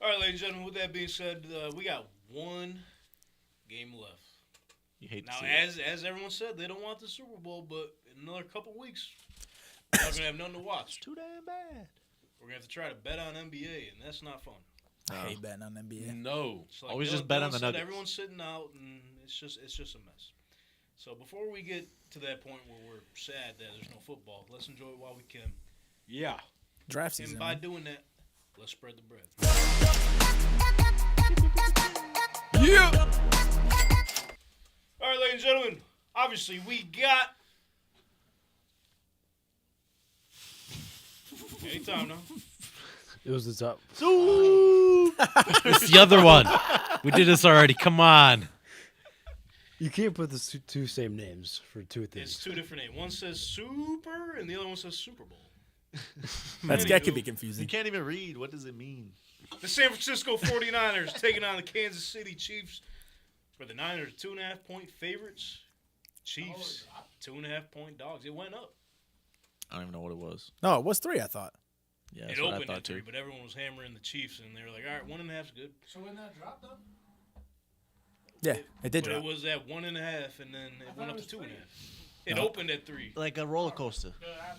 All right, ladies and gentlemen. With that being said, we got one game left. You hate to Now, see it. as everyone said, they don't want the Super Bowl, but in another couple weeks, y'all gonna have nothing to watch. Too damn bad. We're gonna have to try to bet on NBA, and that's not fun. I hate betting on NBA. No. It's like Always Dylan- just bet on Dylan the said, Nuggets. Everyone's sitting out, and it's just a mess. So before we get to that point where we're sad that there's no football, let's enjoy it while we can. Yeah. Draft season. And by man. doing that, let's spread the bread. Yeah. All right, ladies and gentlemen. Obviously, we got. Anytime now. It was the top. It's the other one. We did this already. Come on. You can't put the two same names for two It's things. two different names. One says Super, and the other one says Super Bowl. That could be You confusing. can't even read. What does it mean? The San Francisco 49ers taking on the Kansas City Chiefs. For the Niners, 2.5-point favorites. Chiefs, 2.5-point dogs. It went up. I don't even know what it was. No, it was 3, I thought. Yeah, It that's what I opened thought at 3, too. but everyone was hammering the Chiefs, and they were like, all right, 1.5's good. So when that dropped, though? Yeah, it did But drop. it was at 1.5, and then it thought went up it to was 2.5. three. It No. opened at 3. Like a roller coaster.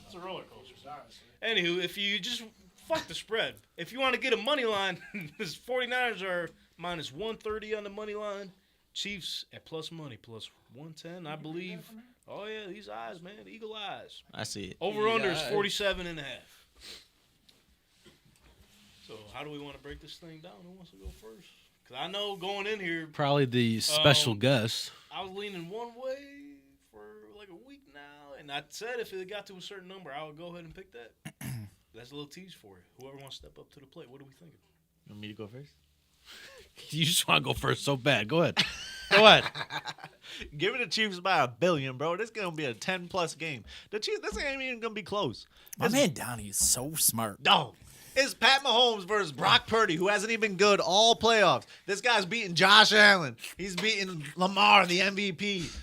It's a roller coaster. Honestly. Anywho, if you just fuck the spread, if you want to get a money line, the 49ers are minus 130 on the money line. Chiefs at plus money, plus 110, I believe. Oh, yeah, these eyes, man, eagle eyes. I see it. Over under is 47.5. So how do we want to break this thing down? Who wants to go first? Because I know going in here, Probably the special guest. I was leaning one way for like a week now, and I said if it got to a certain number, I would go ahead and pick that. That's a little tease for you. Whoever wants to step up to the plate, what are we thinking? You want me to go first? You just want to go first so bad. Go ahead. Go ahead. Give it the Chiefs by $1 billion, bro. This is gonna be a 10+ game. The Chiefs, this ain't even gonna be close. My man Donnie is so smart. No. It's Pat Mahomes versus Brock Purdy, who hasn't even been good all playoffs. This guy's beating Josh Allen. He's beating Lamar, the MVP.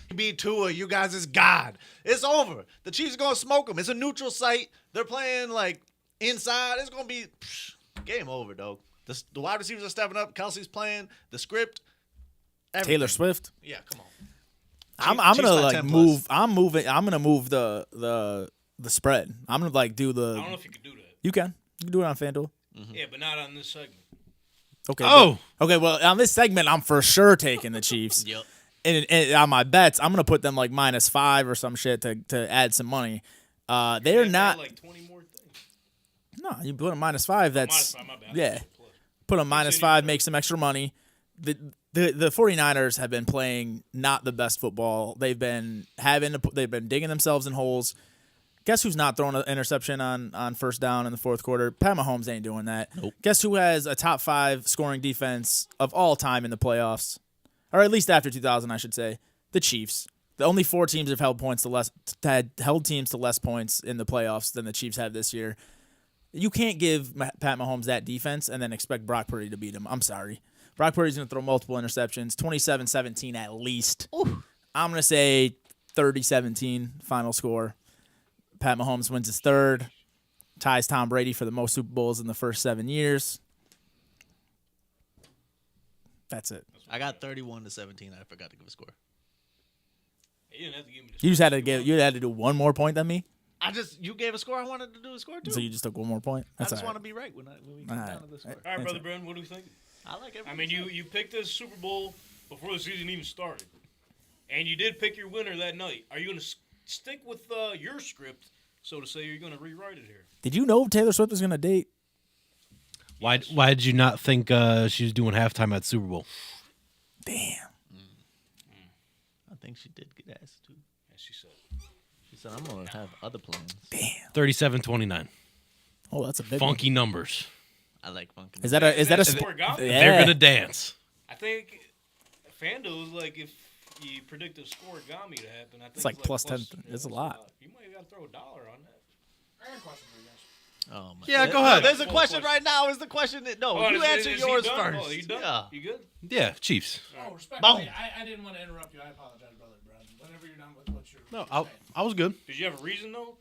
He beat Tua. You guys is God. It's over. The Chiefs are going to smoke them. It's a neutral site. They're playing, like, inside. It's going to be game over, dog. The wide receivers are stepping up. Kelsey's playing. The script, Taylor Swift. Yeah, come on. I'm Chiefs gonna by like 10 move. plus. I'm gonna move the spread. I'm gonna like do I the. don't know if you could do that. You can do it on FanDuel. Yeah, but not on this segment. Okay. Oh. Okay. Well, on this segment, I'm for sure taking the Chiefs. Yep. And on my bets, I'm gonna put them like -5 or some shit to add some money. They're Yeah, not. like 20 more things. No, you put them -5. That's -5, my bad. yeah. Plus. Put them Continue. -5, make some extra money. The 49ers have been playing not the best football. They've been digging themselves in holes. Guess who's not throwing an interception on first down in the fourth quarter? Pat Mahomes ain't doing that. Nope. Guess who has a top 5 scoring defense of all time in the playoffs? Or at least after 2000, I should say. The Chiefs. The only 4 teams have held teams to less points in the playoffs than the Chiefs have this year. You can't give Pat Mahomes that defense and then expect Brock Purdy to beat him. I'm sorry. Brock Purdy's going to throw multiple interceptions, 27-17 at least. Ooh. I'm going to say 30-17 final score. Pat Mahomes wins his 3rd, ties Tom Brady for the most Super Bowls in the first 7 years. That's it. I got 31-17. I forgot to give a score. You didn't have to give me this. You just had to do one more point than me, You gave a score. I wanted to do a score too. so you just took one more point. I That's just all want right. to be right when we come All down right. to this score. All right, Brother Brennan, what do we think? I like everything. I mean, you picked this Super Bowl before the season even started. And you did pick your winner that night. Are you going to stick with your script, so to say, or are you going to rewrite it here? Did you know Taylor Swift was going to date? Why did you not think she was doing halftime at Super Bowl? Damn. I think she did get asked too. As she said. She said, "I'm gonna have other plans." Damn. 37-29. Oh, that's a big Funky numbers. I like funky. One. Is that a sport golf? Yeah. They're gonna dance. I think FanDuel is like if you predict a scoregami to happen. I think It's like plus 10. Yeah, It's a lot. You might got to throw $1 on that. I got a question for you guys. Oh my. Yeah, go No, ahead. there's a Full question question. right now. Is the question that no? Oh, You is answer he yours done? first. Oh, you done? Yeah. You good? Yeah, Chiefs. Oh, respectfully, Boom. I didn't want to interrupt you. I apologize, brother Brown. Whenever you're done with what you're No, saying. I was good. Did you have a reason though,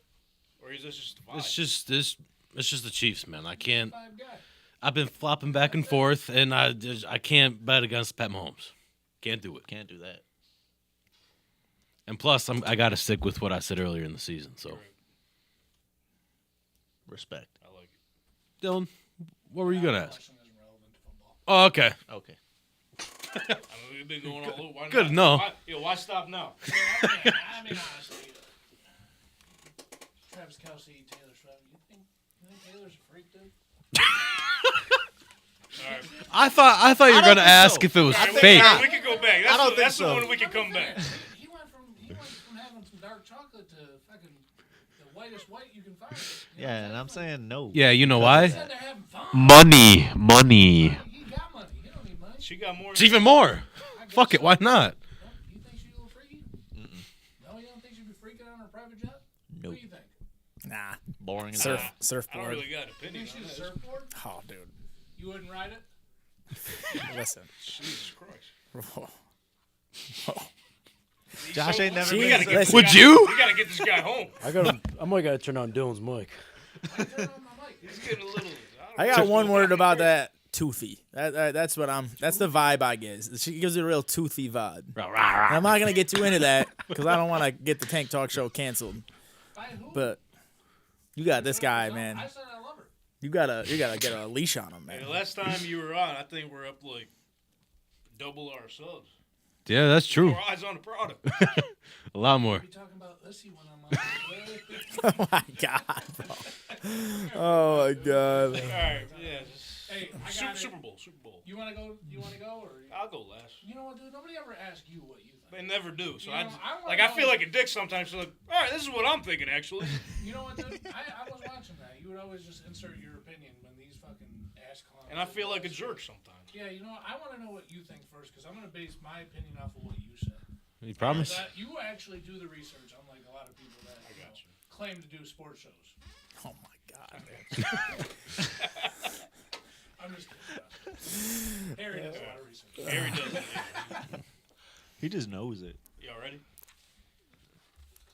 or is this just the vibe? It's just this. It's just the Chiefs, man. I can't. Five guy. I've been flopping back and forth, and I can't bet against Pat Mahomes. Can't do it. Can't do that. And plus, I got to stick with what I said earlier in the season. So, Respect. I like it. Dylan, what were you gonna ask? Question isn't relevant to football. Oh, okay. Okay. I mean, we've been going all over. Why Good not? enough. Why stop now? I mean, honestly, Travis Kelce, Taylor Swift. You think Taylor's a freak, dude? All right. I thought you were don't gonna think ask so. if it was All right, fake. we can go back. That's, I don't think that's so. the one we can come back. He went from having some dark chocolate to fucking the whitest white you can find. You know Yeah, what and I'm saying no. Yeah, you know He why? said they're having fun. Money. He got money. He don't need money. She got more. It's even more. I guess Fuck it. so. Why not? You think she's a little freaky? No, you don't think she'd be freaking on her private jet? Nope. What do you think? Nah. Boring. as Surf, hell. I don't surfboard. really got an You opinion think on she's a this. surfboard? Oh, dude. You wouldn't ride it? Listen. Jesus Christ. Josh ain't never We been gotta to get this Would guy- you? We gotta get this guy home. I might gotta turn on Dylan's mic. Turn on my mic. He's getting a little. I got one word about that. Toothy. That's what that's the vibe I get. She gives it a real toothy vibe. And I'm not gonna get too into that because I don't want to get the Tank Talk show canceled. By who? But you got this guy, man. I said I love her. You gotta get a leash on him, Hey, man. the last time you were on, I think we're up like double our subs. Yeah, that's true. More eyes on the product. A lot more. You talking about Lissy when I'm on? Oh my god, bro. Oh my god. All right, yeah. Hey, I Super, got it. Super Bowl, Super Bowl. You wanna go? You wanna go or? I'll go last. You know what, dude? Nobody ever asked you what you think. They never do. So You know, I I feel like a dick sometimes. So like, all right, this is what I'm thinking actually. You know what, dude? I was watching that. You would always just insert your opinion when these fucking ass clowns. And I feel like a jerk sometimes. Yeah, you know what? I want to know what you think first because I'm gonna base my opinion off of what you said. You promise? That you actually do the research, unlike a lot of people that claim to do sports shows. Oh my god. I'm just kidding. Harry does a lot of research. Harry does it. He just knows it. Y'all ready?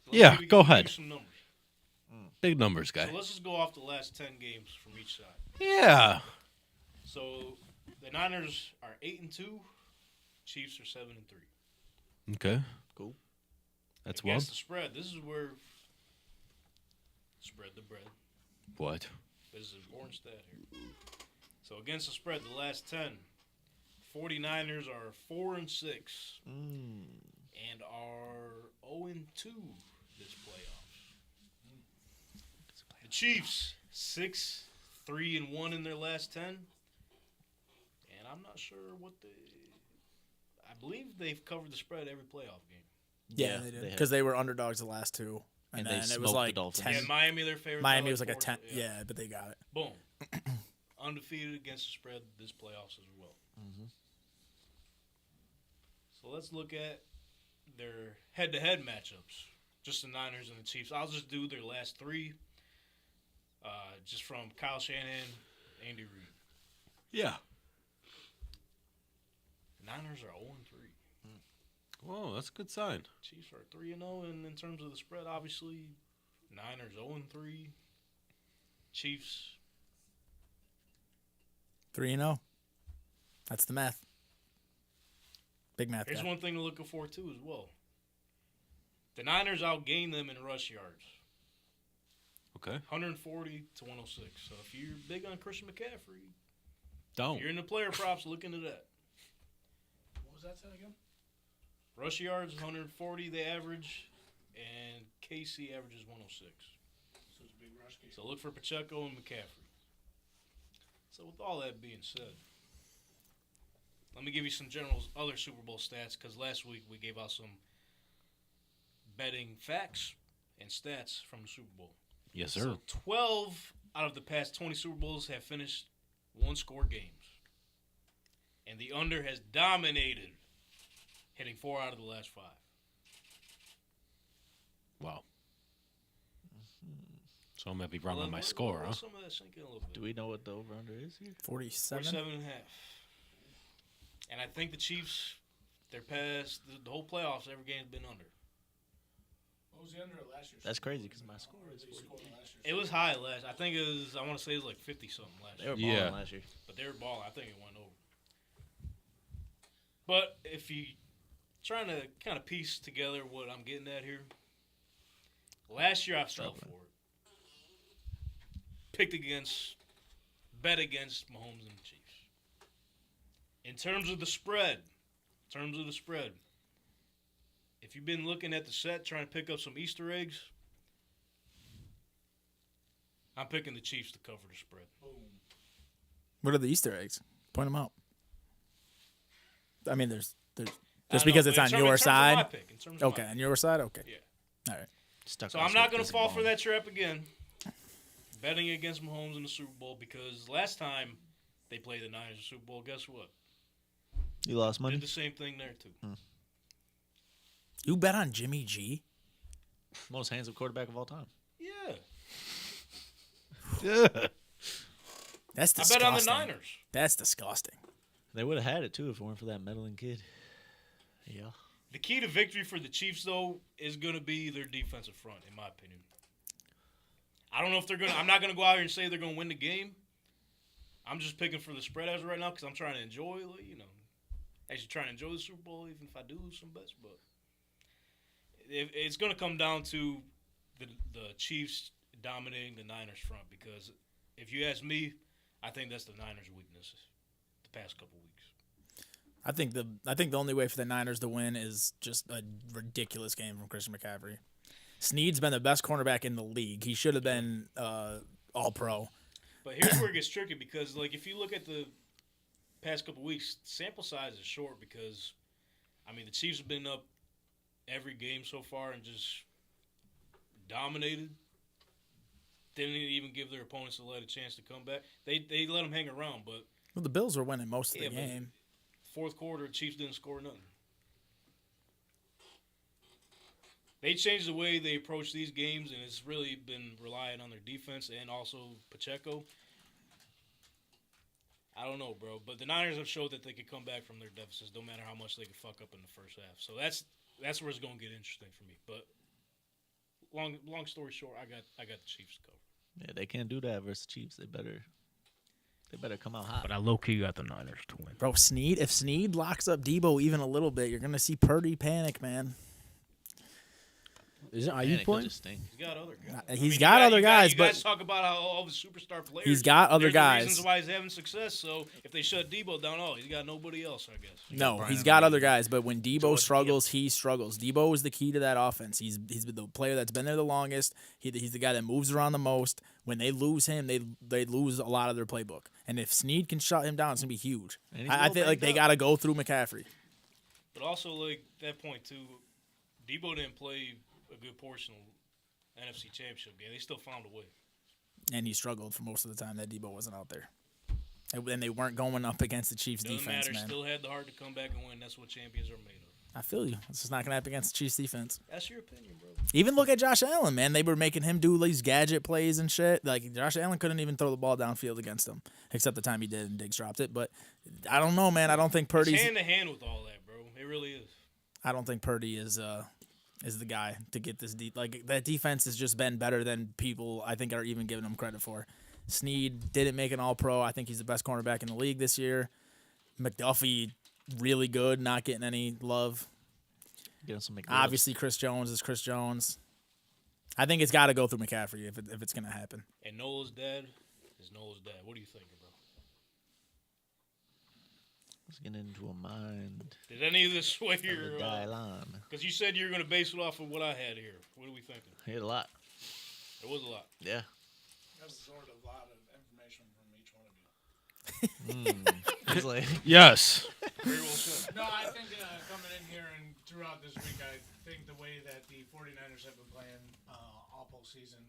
So Yeah, give go you ahead. Some numbers. Big numbers, guy. So let's just go off the last 10 games from each side. Yeah. So the Niners are 8-2. Chiefs are 7-3. Okay. Cool. That's well. Against the spread, this is where spread the bread. What? This is an important stat here. So against the spread, the last 10, 49ers are 4-6 and are 0-2 this playoffs. The Chiefs 6-3-1 in their last 10, and I'm not sure what they. I believe they've covered the spread every playoff game. Yeah, they did they because they were underdogs the last two, and And they then it smoked was the like Dolphins. 10. Yeah, Miami their favorite. Miami was like a 4, 10. Yeah, but they got it. Boom. Undefeated against the spread this playoffs as well. So let's look at their head-to-head matchups. Just the Niners and the Chiefs. I'll just do their last 3. Just from Kyle Shanahan, Andy Reid. Yeah. Niners are 0-3. Whoa, that's a good sign. Chiefs are 3-0, and in terms of the spread, obviously, Niners 0-3. Chiefs 3-0. That's the math. Big math. Here's guy. one thing to look for, too, as well. The Niners outgained them in rush yards, Okay. 140 to 106. So if you're big on Christian McCaffrey, Don't. if you're in the player props, look into that. What was that said again? Rush yards, 140 they average, and KC averages 106. So it's a big rush game. So look for Pacheco and McCaffrey. So with all that being said, let me give you some general other Super Bowl stats, because last week we gave out some betting facts and stats from the Super Bowl. Yes, sir. So 12 out of the past 20 Super Bowls have finished one-score games. And the under has dominated, hitting 4 out of the last 5. Wow. So I might be wrong on my score, huh? Some of that sink in a little bit. Do we know what the over-under is here? 47. 47.5. And I think the Chiefs, they're past the whole playoffs. Every game's been under. What was the under of last year's? That's Super Bowl? crazy because my score is They 40. scored in last year's It was high last. I think it was. I want to say it was like 50-something last They year. were balling Yeah. last year. But they were balling. I think it went over. But if you trying to kind of piece together what I'm getting at here, last year I fell for it. Bet against Mahomes and the Chiefs. In terms of the spread, if you've been looking at the set, trying to pick up some Easter eggs, I'm picking the Chiefs to cover the spread. What are the Easter eggs? Point them out. I mean, there's I just don't because know, it's but on in your terms of my side. pick, in terms of my Okay, pick. on your side. Okay. Yeah. All right. Stuck So on I'm not some going to fall for ball. that trap again. Betting against Mahomes in the Super Bowl, because last time they played the Niners in the Super Bowl, guess what? You lost Did money? the same thing there too. You bet on Jimmy G? Most handsome quarterback of all time. Yeah, That's I disgusting. bet on the Niners. That's disgusting. They would have had it too if it weren't for that meddling kid. Yeah. The key to victory for the Chiefs, though, is going to be their defensive front, in my opinion. I don't know if they're going to – I'm not going to go out here and say they're going to win the game. I'm just picking for the spread as of right now because I'm trying to enjoy, actually trying to enjoy the Super Bowl, even if I do lose some bets. But it's going to come down to the Chiefs dominating the Niners front, because if you ask me, I think that's the Niners' weakness the past couple weeks. I think the only way for the Niners to win is just a ridiculous game from Christian McCaffrey. Snead's been the best cornerback in the league. He should have been all-pro. But here's where it gets tricky, because if you look at the past couple weeks, sample size is short because, the Chiefs have been up every game so far and just dominated. Didn't even give their opponents a chance to come back. They let them hang around, but Well, the Bills were winning most of the but game. fourth quarter, the Chiefs didn't score nothing. They changed the way they approach these games, and it's really been relying on their defense and also Pacheco. I don't know, bro, but the Niners have showed that they could come back from their deficits no matter how much they could fuck up in the first half. So that's where it's going to get interesting for me. But long story short, I got the Chiefs covered. Yeah, they can't do that versus the Chiefs. They better They better come out hot. But I low-key got the Niners to win. Bro, if Snead locks up Debo even a little bit, you're gonna see Purdy panic, man. Isn't Man, Ayuk it could playing? just stink. He's got other guys. He's got other guys, you guys but talk about how all the superstar players. he's got other there's guys. Reasons why he's having success. So if they shut Debo down, he's got nobody else, I guess. no, Brian he's got Reed. other guys. But when Debo Jordan struggles, he struggles. Debo is the key to that offense. He's the player that's been there the longest. He's the guy that moves around the most. When they lose him, they lose a lot of their playbook. And if Snead can shut him down, it's gonna be huge. And he's a I little think like banged they up. got to go through McCaffrey. But also, like that point too, Debo didn't play a good portion of NFC Championship game. They still found a way. And he struggled for most of the time that Debo wasn't out there. And they weren't going up against the Chiefs' Doesn't defense, matter. man. Still had the heart to come back and win. That's what champions are made of. I feel you. It's just not going to happen against the Chiefs' defense. That's your opinion, bro. Even look at Josh Allen, man. They were making him do these gadget plays and shit. Like, Josh Allen couldn't even throw the ball downfield against them, except the time he did and Diggs dropped it. But I don't know, man. I don't think It's Purdy's... hand to hand with all that, bro. It really is. I don't think Purdy is the guy to get this deep. Like, that defense has just been better than people I think are even giving him credit for. Snead didn't make an All-Pro. I think he's the best cornerback in the league this year. McDuffie, really good, not getting any love. Getting some McRibs. Obviously, Chris Jones is Chris Jones. I think it's got to go through McCaffrey if it's going to happen. And Noah's dad is Noah's dad. What are you thinking, bro? Let's get into a mind. Did any of this sway of your... the Dylan. Because you said you were going to base it off of what I had here. What are we thinking? Hit a lot. It was a lot. Yeah. I've absorbed a lot of information from each one of you. He's like, Yes. Very well said. No, I think coming in here and throughout this week, I think the way that the 49ers have been playing all postseason,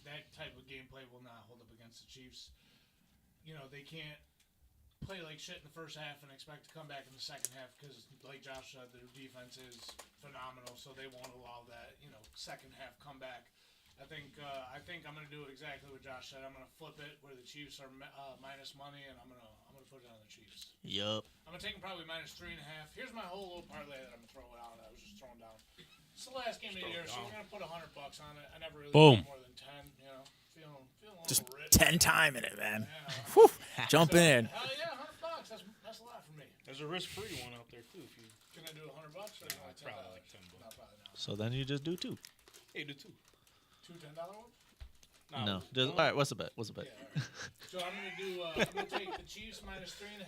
that type of gameplay will not hold up against the Chiefs. You know, they can't play like shit in the first half and expect to come back in the second half because, like Josh said, their defense is phenomenal, so they won't allow that, second half comeback. I think I'm gonna do it exactly what Josh said. I'm gonna flip it where the Chiefs are minus money, and I'm gonna put it on the Chiefs. yup. I'm gonna take them probably minus 3.5. Here's my whole little parlay that I'm gonna throw out. I was just throwing down. It's the last game of the year, so we're gonna put $100 on it. I never really Boom. put more than 10. Feeling a Just little rich. 10 time in it, man. Yeah. Whew. Jump So, in. Hell yeah, $100. That's a lot for me. There's a risk-free one out there, too. If you Can I do $100 or is it like $10? probably like $10. No, probably not. So then you just do two. Hey, do two. Two $10 ones? No. Just, all right, what's the bet? What's the bet? Yeah, all right. So I'm gonna take the Chiefs minus 3.5.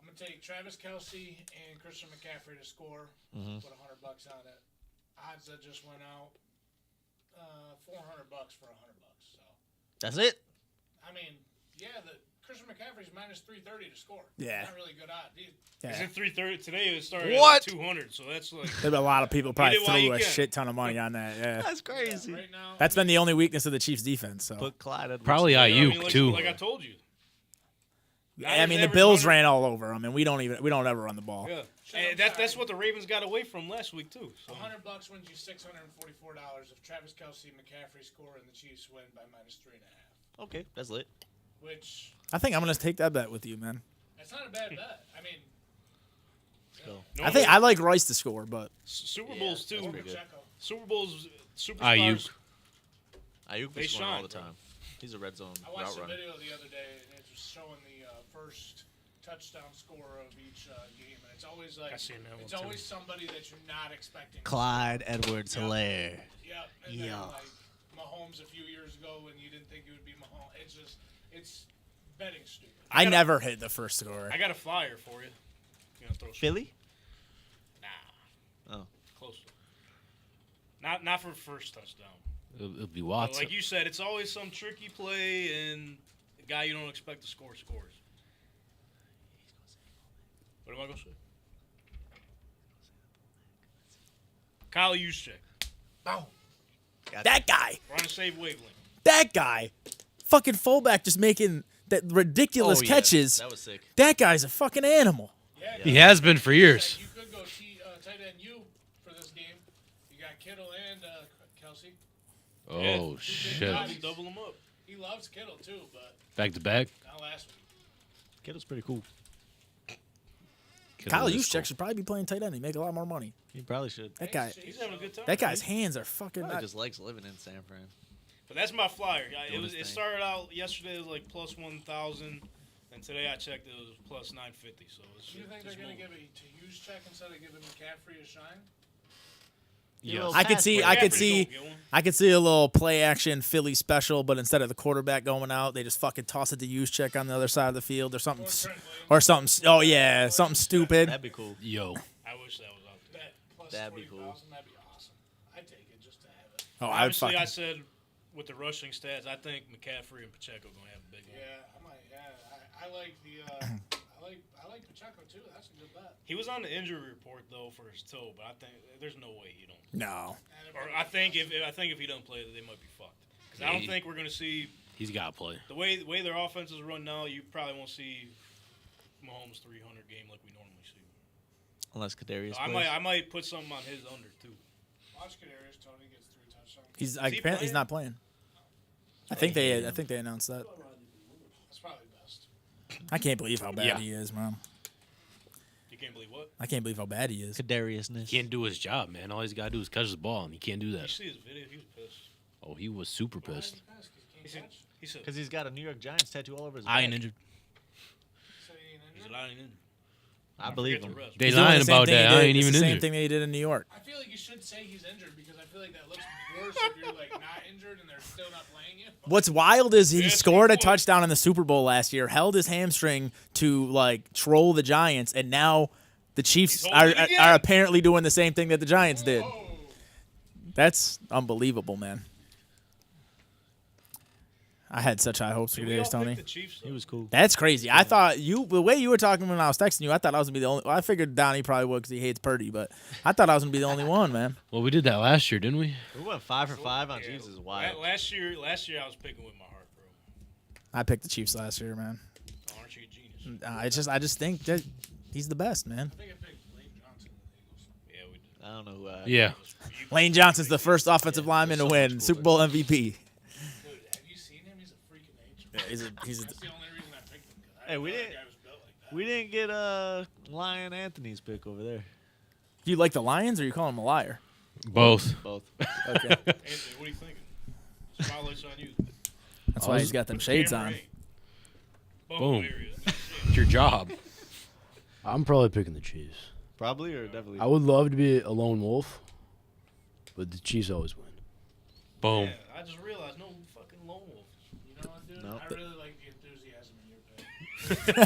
I'm gonna take Travis Kelce and Christian McCaffrey to score. Mhm. Put $100 on it. Odds that just went out. $400 for $100. So That's it? I mean, yeah, the Christian McCaffrey's minus 330 to score. Yeah. Not really good odds. Is it 330 today? It started What? at 200, so that's like There's a lot of people probably Get it while threw you a can. shit ton of money on that. Yeah. That's crazy. Right now, That's been the only weakness of the Chiefs' defense. So Put Clyde Edwards. Probably I mean, Ayuk, like, too. Like I told you. I mean, the Niners Bills average ran all over them, and we don't ever run the ball. Yeah, Shut and up, that's sorry. what the Ravens got away from last week too. So. $100 wins you $644 if Travis Kelce, McCaffrey score, and the Chiefs win by minus 3.5. Okay, that's lit. Which I think I'm gonna take that bet with you, man. that's not a bad bet. I mean, Let's go. I think I like Rice to score, but Super Bowls too. that's pretty good. Pacheco. Super Bowls, superstars. Ayuk. Ayuk They be scoring all shine, the bro. time. He's a red zone I watched route a runner. video the other day, and it was showing the first touchdown score of each game, and it's always like I seen that one, it's too. always somebody that you're not expecting. Clyde Edwards Hilaire. Yeah, and Yeah. then like Mahomes a few years ago when you didn't think it would be Mahomes. It's betting stupid. I gotta- never hit the first score. I got a flyer for you. You gonna throw some- Philly? Nah, Oh. close. Not for first touchdown. It'll be But Watson. like you said, it's always some tricky play and the guy you don't expect to score scores. What am I gonna say? Kyle Juszczyk. That guy, We're on the same wavelength. that guy, fucking fullback, just making that ridiculous Oh, yeah. catches. That was sick. That guy's a fucking animal. Yeah, He has been for years. You could go tight end U for this game. You got Kittle and Kelsey. Oh, Yeah. shit. Bobby. Double them up. He loves Kittle too, but Back to back. not last week. Kittle's pretty cool. Kyle Kittle is Juszczyk cool. should probably be playing tight end. He'd make a lot more money. He probably should. That guy, He's having a good time. that guy's hands are fucking. Probably just likes living in San Fran. But that's my flyer. Doing his It thing. started out yesterday it was like plus 1,000, and today I checked it was plus 950. So it's, Do you think it's they're going to moving. give a use check instead of giving McCaffrey a shine? Yes. I could see, I could McCaffrey see, don't get one. I could see a little play action Philly special, but instead of the quarterback going out, they just fucking toss it to use check on the other side of the field or something, or something. Oh yeah, something stupid. That'd be cool. Yo. I wish that was out there. That plus That'd be 40,000, cool. that'd be awesome. I'd take it just to have it. Oh, I'd Obviously, fucking. I said with the rushing stats, I think McCaffrey and Pacheco gonna have a big one. Yeah, I might. Yeah, I like the. I like Pacheco too. That's a good bet. He was on the injury report though for his toe, but I think there's no way he don't. No. Or I think if he don't play, they might be fucked. Because I don't think we're gonna see He's got to play. the way their offenses run now. You probably won't see Mahomes 300 game like we normally see. Unless Kadarius So I might put something on his under too. Watch Kadarius. Tony gets 3 touchdowns. He's he apparently he's playing? not playing. I think they announced that. That's probably best. I can't believe how bad Yeah. he is, man. You can't believe what? I can't believe how bad he is. Kadariusness. Can't do his job, man. All he's got to do is catch the ball, and he can't do You that. see his video? He was pissed. Oh, he was super pissed. He said Because he's got a New York Giants tattoo all over his I back. ain't injured. he's lying in. I believe Forget him. the rest. They He's doing lying the same about thing he that. did- I ain't it's even the same injured. thing they did in New York. I feel like you should say he's injured because I feel like that looks worse if you're like not injured and they're still not playing you. What's wild is he Yeah, scored a good point. touchdown in the Super Bowl last year, held his hamstring to like troll the Giants, and now the Chiefs He's are, holding it again. are apparently doing the same thing that the Giants did. That's unbelievable, man. I had such high hopes for Did we all Kadarius pick Toney. the Chiefs, He was cool. That's crazy. I thought the way you were talking when I was texting you, I thought I was gonna be the only. Well, I figured Donnie probably would because he hates Purdy, but I thought I was gonna be the only one, man. Well, we did that last year, didn't we? We went 5 for 5 on Yeah. Chiefs is wild. Last year I was picking with my heart, bro. I picked the Chiefs last year, man. Aren't you a genius? I just think that he's the best, man. I think I picked Lane Johnson in the Eagles. Yeah, we did. I don't know who. Yeah. Lane Johnson's the first offensive lineman to win Super Bowl MVP. Dude, have you seen him? He's a freak of nature. He's That's the only reason I picked him. 'Cause I Hey, didn't we know that didn't- guy was built like that. We didn't get Lion Anthony's pick over there. Do you like the Lions or you call him a liar? Both. Both. Okay, Anthony, what are you thinking? Spotlight's on you. that's why he's got them shades Camera on. eight. Boom. There he is. It's your job. I'm probably picking the Chiefs. Probably or definitely. I would love to be a lone wolf, but the Chiefs always win. Boom. Yeah, I just realized no fucking lone wolf. You know what, dude? Nope. I really like the enthusiasm in your pick.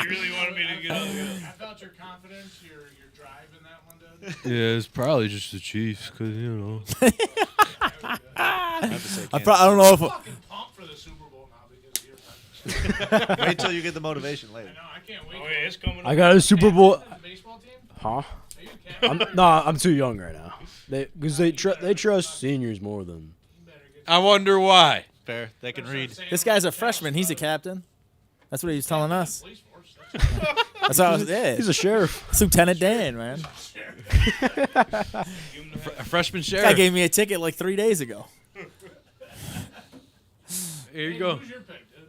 You really wanted me to get up. I felt your confidence, your drive in that one, dude. Yeah, it's probably just the Chiefs, because, you know. I have to say I don't know if I'm fucking pumped for the Super Bowl now because of your pick. Wait till you get the motivation later. I know, I can't wait. Oh yeah, it's coming. I got a Super Bowl. The baseball team? Huh? Are you captain? I'm too young right now. Because they trust seniors more than. I wonder why. Fair. They can read. this guy's a freshman, he's a captain. That's what he was telling us. Police force. That's what I was. Yeah, He's a sheriff. it's Lieutenant Dan, man. A freshman Guy sheriff. gave me a ticket like 3 days ago. Here you go. Who's your pick, dude?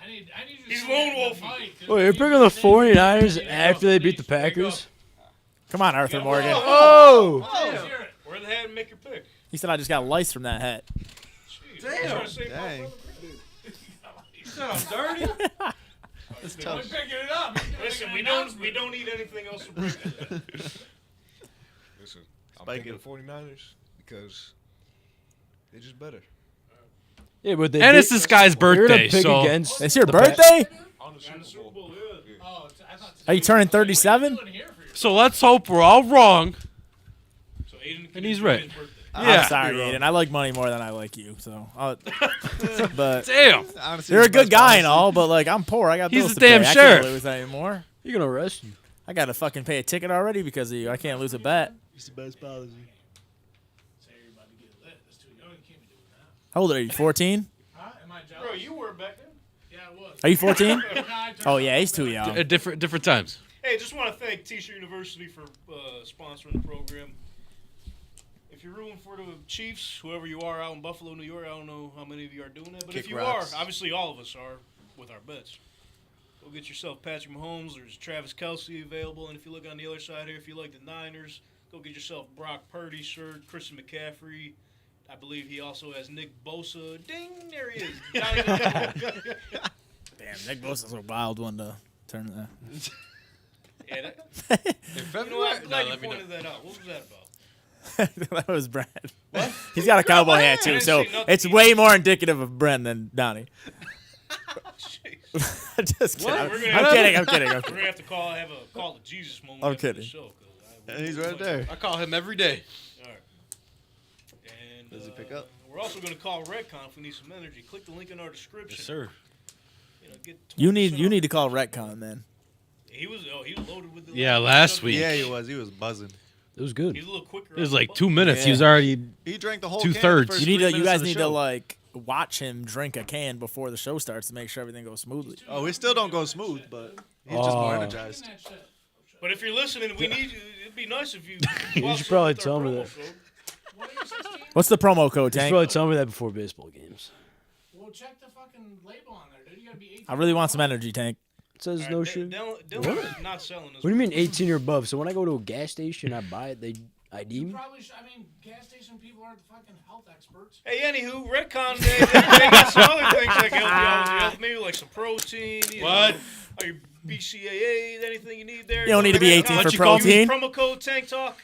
I need you to He's say lone it wolf. to Mike, 'cause Wait, you're he picking was the saying- 49ers Yeah, after they beat the please, there you go. Packers? Come on, Arthur Morgan. Oh! Let's hear it. Wear the hat and make your pick. He said I just got lice from that hat. Dang. I'm dirty. That's We're tough. picking it up. He's Listen, making we an don't announcement. need anything else to bring to that. Listen, I'm Spike picking it. the 49ers because they're just better. Yeah, but they And beat- it's this guy's You're gonna birthday, pick so against It's your the birthday? On the On the Super Bowl, yeah. Oh, I thought Are you turning 37? What are you doing here for your so let's hope we're all wrong. So Aiden can And he's enjoy right. his birthday. Yeah. I'm sorry, Aiden. I like money more than I like you. So, but Damn. Honestly, you're a it's good best guy and policy. all. But like, I'm poor. I got He's bills the to damn pay. I sheriff. can't lose anymore. You're gonna arrest you. I got to fucking pay a ticket already because of you. I can't lose a bet. It's the best policy. Say you're about to get lit. That's too young. You can't be doing that. How old are you? 14? Huh? Am I jealous? Bro, you were back then. Yeah, I was. Are you 14? Nah, I turned Oh yeah, he's out too bad. young. At different times. Hey, just want to thank T-Shirt University for sponsoring the program. If you're rooting for the Chiefs, whoever you are out in Buffalo, New York, I don't know how many of you are doing that, but Kick if you rocks. are, obviously all of us are with our bets. Go get yourself Patrick Mahomes. There's Travis Kelce available, and if you look on the other side here, if you like the Niners, go get yourself Brock Purdy shirt, Christian McCaffrey, I believe he also has Nick Bosa. Ding, there he is. Johnny Damn, Nick Bosa's a wild one to turn that. Yeah, In you know, February? I'm glad you let me know. pointed that out. What was that about? That was Brad. What? He's got a cowboy hat I too, didn't so see nothing it's either. way more indicative of Brent than Donnie. Jeez. Just kidding. What? We're gonna I'm have- kidding. I'm kidding. I'm We're kidding. gonna have to have a call to Jesus moment. I'm after kidding. The show, 'cause And he's right there. I call him every day. All right. And Does he pick up? We're also gonna call Redcon if we need some energy. Click the link in our description. Yes, sir. You know, get You 20% need to off. call Retcon, man. He was loaded with the. Yeah, last week. Yeah, he was. He was buzzing. It was good. He's a little quicker. It was on the like button. 2 minutes. He Yeah. was already. He drank the whole Two-thirds. can. You guys need to like watch him drink a can before the show starts to make sure everything goes smoothly. Oh, we still don't go smooth, but he's just more energized. But if you're listening, we need you. It'd be nice if you. You should probably tell me that. What's the promo code, You should Tank? probably tell me that before baseball games. Well, check the fucking label on there, dude. You gotta be 18. I really want some energy, Tank. It says no shit. Dylan's not selling this. What do you mean 18 or above? So when I go to a gas station, I buy it, they ID me? Probably should, gas station people aren't the fucking health experts. Hey, anywho, Redcon, they got some other things that can help you out with your health. Maybe like some protein. What? Or your BCAA, anything you need there. You don't need to be 18 for Use protein. promo code Tank Talk.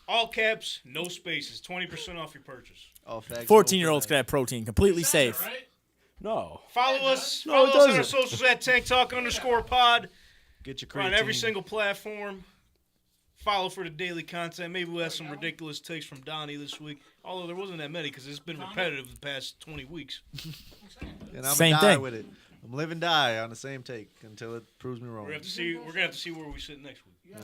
All caps, no spaces. 20% off your purchase. All facts. 14-year-olds can have protein, completely safe. Right? No. Follow us. No, Follow it us on our doesn't. socials at Tank Talk _pod. Get your We're on creatine. every single platform. Follow for the daily content. Maybe we'll have some ridiculous takes from Donnie this week. Although there wasn't that many because it's been repetitive the past 20 weeks. And I'm Same die thing. with it. I'm live and die on the same take until it proves me wrong. We're gonna have to see where we sit next week.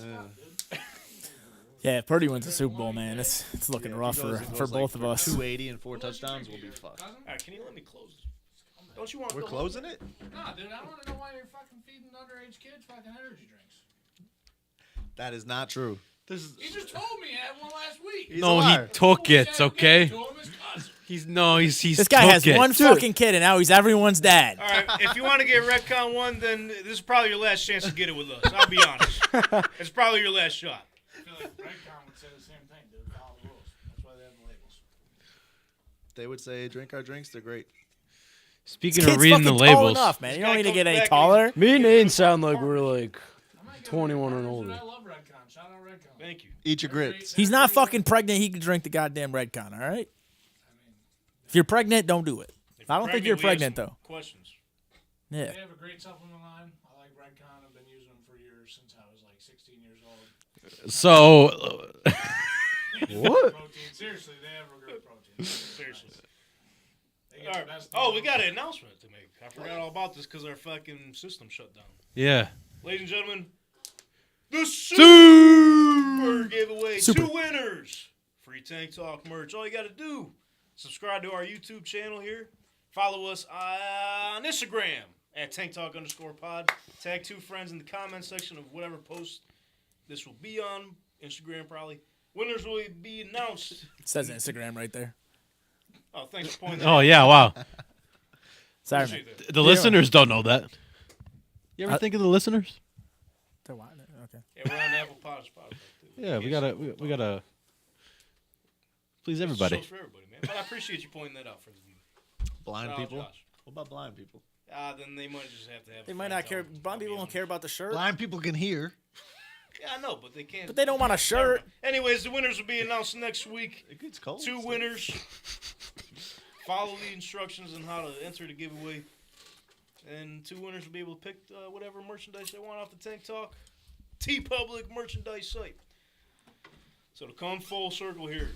Yeah, if Purdy wins the Super Bowl, man, it's looking rough If he goes for and goes, both like, of us. 280 and 4 touchdowns will be fucked. All right, can you let me close this? Don't you want? We're closing it? Nah, dude, I want to know why you're fucking feeding underage kids fucking energy drinks. That is not true. This is. He just told me I had one last week. He's a No, he liar. took it. Okay. Told him his cousin. He's This guy took has it. one fucking kid, and now he's everyone's dad. All right, if you want to get Redcon 1, then this is probably your last chance to get it with us. I'll be honest. It's probably your last shot. I feel like Redcon would say the same thing, dude. Follow the rules. That's why they have the labels. They would say, drink our drinks. They're great. Speaking Kid's of reading the fucking tall labels, enough, man. You don't guy need to comes get any back and taller. Me and Aiden sound like we're like I might get 21 and Redcon, older. dude. I love Redcon. Shout out Redcon. Thank you. Eat your grits. He's not fucking pregnant. He can drink the goddamn Redcon, all right? If you're pregnant, don't do it. I don't think you're we have pregnant, some though. Questions. Yeah. They have a great supplement line. I like Redcon. I've been using them for years since I was like 16 years old. so What? Protein. Seriously, they have a great protein. Seriously. They All get right. the best Oh, we deal. got an announcement to make. I forgot all about this because our fucking system shut down. yeah. Ladies and gentlemen, the Super giveaway. Super. 2 winners. Free Tank Talk merch. All you got to do, subscribe to our YouTube channel here. Follow us on Instagram at Tank Talk _pod. Tag 2 friends in the comment section of whatever post this will be on. Instagram probably. Winners will be announced. It says Instagram right there. Oh, thanks for pointing that Oh out. yeah. Wow. Sorry, man. Appreciate that. The listeners don't know that. You ever think of the listeners? They're watching it. Okay. Yeah, we're on Apple Podcast. Yeah, we gotta please everybody. Show's for everybody, man. But I appreciate you pointing that out for the Blind Oh, people? Josh. What about blind people? Then they might just have to have. They a might friend not care. tell them, Blind I'll be people don't on. care about the shirt. Blind people can hear. Yeah, I know, but they can't. But they don't want a shirt. Anyways, the winners will be announced next week. It gets cold. 2 winners. Follow the instructions on how to enter the giveaway. And 2 winners will be able to pick whatever merchandise they want off the Tank Talk T-Public merchandise site. So to come full circle here.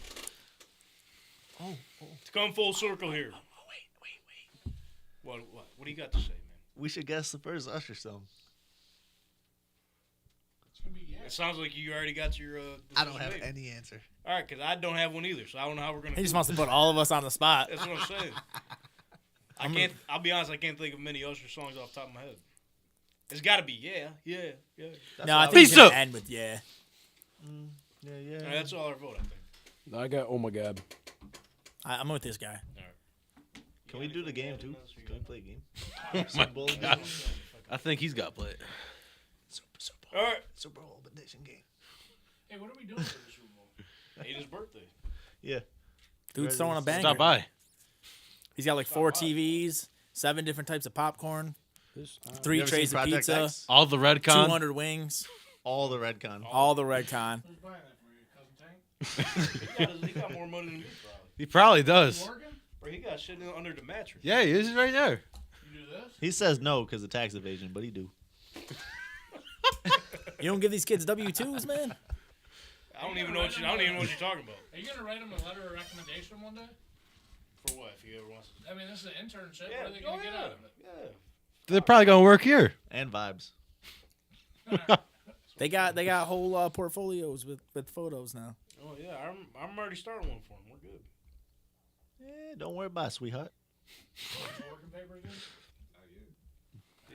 To come full circle here. Wait. What do you got to say, man? We should guess the first Usher song. It's gonna be It sounds like you already got your. I don't decision have made. any answer. All right, because I don't have one either, so I don't know how we're gonna. He just do wants it. to put all of us on the spot. That's what I'm saying. I can't. I'll be honest. I can't think of many Usher songs off the top of my head. It's got to be yeah. That's No, I what think Peace he's gonna up. end with yeah. Yeah. That's all our vote, I think. I got oh my god. I'm with this guy. Can we do the game too? Can we play a game? My Super Bowl God. game? I think he's got play. Super Bowl. All right. Super Bowl edition game. Hey, what are we doing for the Super Bowl? Aiden's birthday. Yeah. Dude's throwing a banger. Stop by. He's got like 4 TVs, 7 different types of popcorn, 3 You ever trays seen of Project pizza, X? All the Redcon. 200 wings, All the Redcon. all the Redcon. Who's buying that for you, Cousin Tank? He got more money than you, probably. He probably does. Morgan? Bro, he got shit under the mattress. Yeah, he is right there. You do this? He says no because of tax evasion, but he do. You don't give these kids W-2s, man? I don't even know what you're talking about. Are you gonna write him a letter of recommendation one day? For what? If he ever wants to. I mean, this is an internship. What are they gonna get out of it? Yeah. They're probably gonna work here. And vibes. They got whole portfolios with photos now. Oh yeah, I'm already starting one for him. We're good. Yeah, don't worry about it, sweetheart. Working paper again?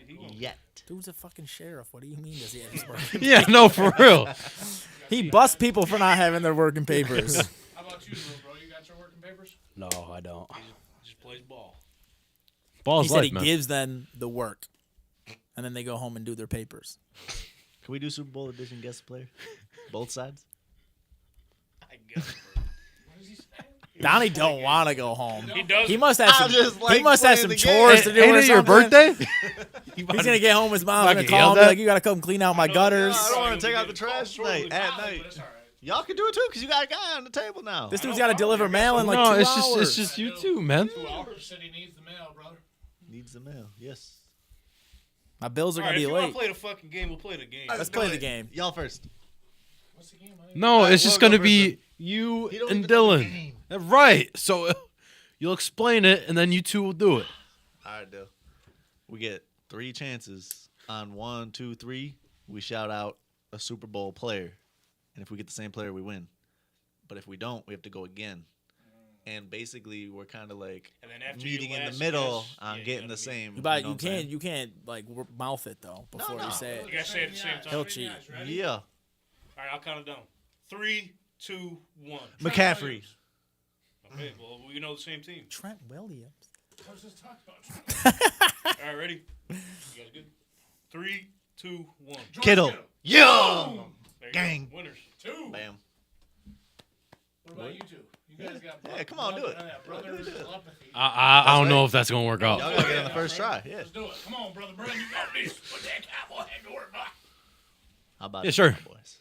He gonna- Yet. Dude's a fucking sheriff. What do you mean does he have his work? Yeah, no, for real. He busts people for not having their working papers. How about you, little bro? You got your working papers? No, I don't. Just plays ball. Ball's He said life, he man. gives them the work, and then they go home and do their papers. Can we do Super Bowl edition guest player? Both sides? I guess. What is he saying? Donnie don't want to go home. He does. He must have I some. just He like must have playing some the chores to do. Ain't or it your something. birthday? He's gonna get home. His mom's Might gonna get call him. yelled Be at. like, "You gotta come clean out my gutters." I don't want Right, to take we out the get trash called tonight shortly. at But night. it's all right. Y'all can do it too because you got a guy on the table now. This dude's got to deliver mail in like No, 2 it's hours. just you two, man. 2 hours. City needs the mail, brother. Needs the mail. Yes. My bills are All right, gonna if be you want late. to play the fucking game, we'll play the game. Let's play the game. Y'all first. What's the game? I don't No, it's we'll just go gonna first be you He don't and even know the Dylan. game. Right. So you'll explain it, and then you two will do it. All right, Dill. We get 3 chances. On 1, 2, 3, we shout out a Super Bowl player. And if we get the same player, we win. But if we don't, we have to go again. And basically, we're kind of like And then after meeting your in the last middle guess, on yeah, you getting gotta the meet. same. But know you what I'm saying? can't like mouth it though before no. you say You it. gotta say it at the same time. He'll Straight in the cheat. eyes, ready? Yeah. All right, I'll count it down. 3, 2, 1. McCaffrey. Okay, well, we know the same team. Trent Williams. I was just talking about All right, ready? You guys good? 3, 2, 1. George Kittle. Yeah. There you Gang. go. Winners. 2. Bam. What about you two? You guys got Yeah, come on, do it. Brothers telepathy. I don't know if that's gonna work Y'all out. gotta get on the first try. Yeah. Let's do it. Come on, brother. Brother, you got this. Put that cowboy hat to work, boy. How about Yeah, it, sure. boys?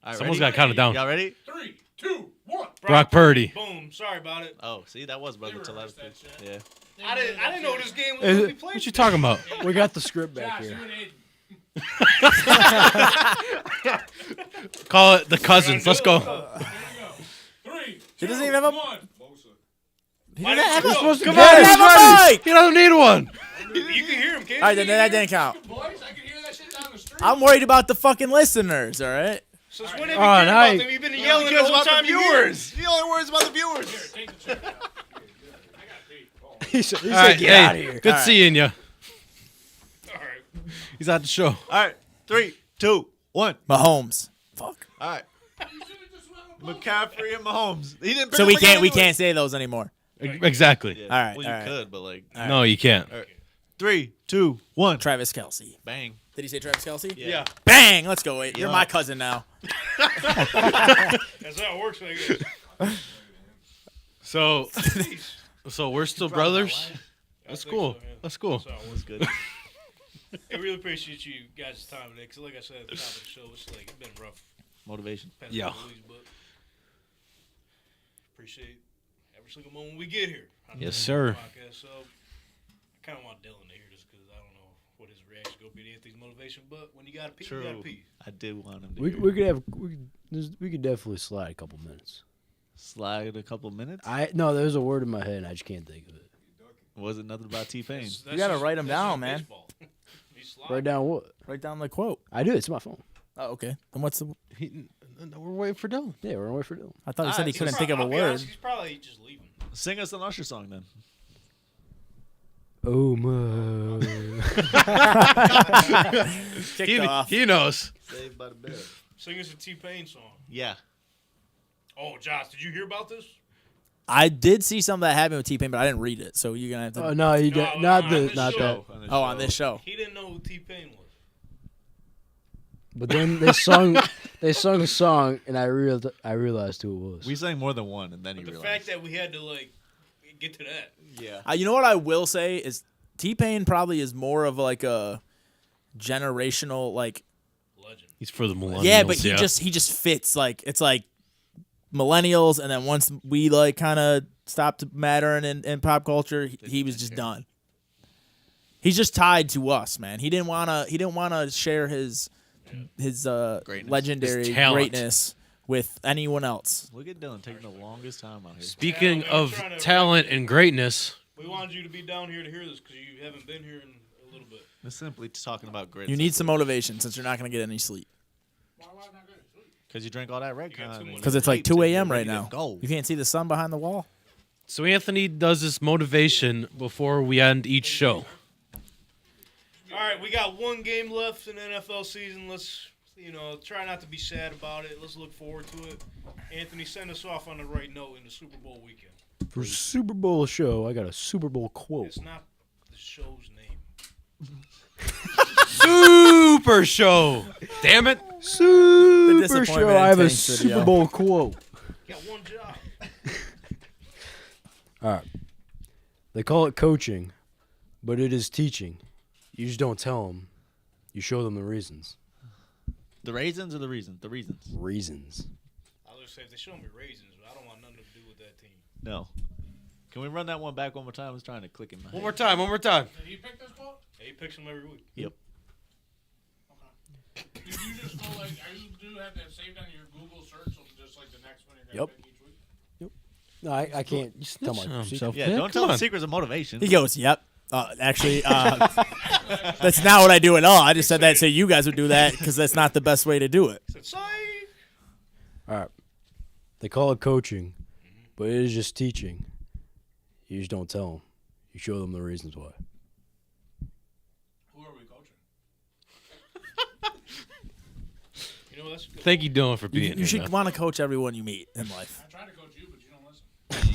All right, Someone's ready? got to count it down. Y'all ready? 3, 2, 1. Brock Purdy. Boom. Sorry about it. Oh, see, that was brother reversed telepathy. that shit. Yeah. I didn't know this game was going to be played. What you talking about? We got the script back Josh, here. you and Aiden. Call it the cousins. Let's go. There you go. 3, 2, He doesn't even have a- 1. He Why doesn't have didn't you a- go? Supposed to Come be on, ready. have a mic. He don't need one. You can hear him, can't All right, you? then that didn't count. Boys, I can hear that shit down the street. I'm worried about the fucking listeners. All right. Since when have you Oh, cared now about you- them? You've been He yelling only the cares whole about time the you here. viewers. He only worries about the viewers. Here, take the chair out. I got pee. Oh. He said, All right, "Get hey, out of here." good All right. seeing you. All right. He's at the show. All right, 3, 2, 1. Mahomes. Fuck. All right, You should've just went with McCaffrey and Mahomes. He didn't. So pick we up again can't anyway. say those anymore. Exactly. Yeah. All right, Well, you all right. could, but like, No, you can't. 3, 2, 1. Travis Kelce. Bang. Did he say Travis Kelce? Yeah. Bang. Let's go. Wait, you're Yeah. my cousin now. That's how it works, I guess. So, so we're still brothers. That's I think cool. so, yeah. That's cool. That's how it works. That's good. I really appreciate you guys' time today, because like I said at the top of the show, it's like it's been rough Motivation. past Yeah. couple weeks, but appreciate every single moment we get here. on Yes, this sir. Podcast. So I kind of want Dylan to hear this because I don't know what his reaction going to be to Anthony's motivation, but when you got to pee, you got to True. pee. I did want him to We hear. could have we could definitely slide a couple minutes. Slide a couple minutes. No, there's a word in my head and I just can't think of it. Wasn't nothing about T-Pain. That's gotta just- write 'em that's down, just man. baseball. He's sliding. Write down what? Write down the quote. I do. It's my phone. Oh, okay. Then what's the? We're waiting for Dylan. Yeah, we're on way for Dylan. I thought he said he He's couldn't think of a I'll be word. honest, he's probably just leaving. Sing us an Usher song then. Oh my. Kicked off. He knows. Saved by the Bell. Sing us a T-Pain song. Yeah. Oh, Josh, did you hear about this? I did see something that happened with T-Pain, but I didn't read it. So you're gonna have to. Oh no, you No, don't. Not on the. this Not show. that. Oh, on this show. He didn't know who T-Pain was. But then they sung a song, and I realized who it was. We sang more than one, and then But he the realized. fact that we had to like get to that. Yeah. You know what I will say is T-Pain probably is more of like a generational like. Legend. He's for the millennials. Yeah, but he just fits like it's like millennials, and then once we like kind of stopped mattering in pop culture, he was just done. He's just tied to us, man. He didn't wanna share his legendary His talent. greatness with anyone else. Look at Dylan taking the longest time out here. Speaking Yeah, we're of trying to- talent and greatness, We wanted you to be down here to hear this because you haven't been here in a little bit. We're simply talking about great. You need some motivation since you're not gonna get any sleep because you drank all that red got too con. much. because it's like 2 a.m. right now. Go. You can't see the sun behind the wall. so Anthony does this motivation before we end each show. All right, we got one game left in the NFL season. Let's, try not to be sad about it. Let's look forward to it. Anthony, send us off on the right note in the Super Bowl weekend. For Super Bowl show, I got a Super Bowl quote. It's not the show's name. Super Show. Damn it. Super disappointment show, in I have a Tank's video. Super Bowl quote. You got one job. All right. They call it coaching, but it is teaching. You just don't tell them. You show them the reasons. The raisins or the reasons? The reasons. Reasons. I was gonna say if they show me raisins, I don't want nothing to do with that team. No. Can we run that one back one more time? I was trying to click in my One head. more time. Did he pick this quote? Yeah, he picks them every week. Yep. Okay. Did you just go like? Do you have that saved on your Google search? So just like the next one you're Yep. gonna pick each week. No, I can't. Just tell my himself. Yeah, don't tell come the on. secrets of motivation. He goes, "Yep." Actually, that's not what I do at all. I just said that so you guys would do that because that's not the best way to do it. Said, "Psych." All right. They call it coaching, but it is just teaching. You just don't tell them. You show them the reasons why. Who are we coaching? That's a good Thank you, Dylan, for being You here. should man. want to coach everyone you meet in life. I tried to coach you, but you don't listen.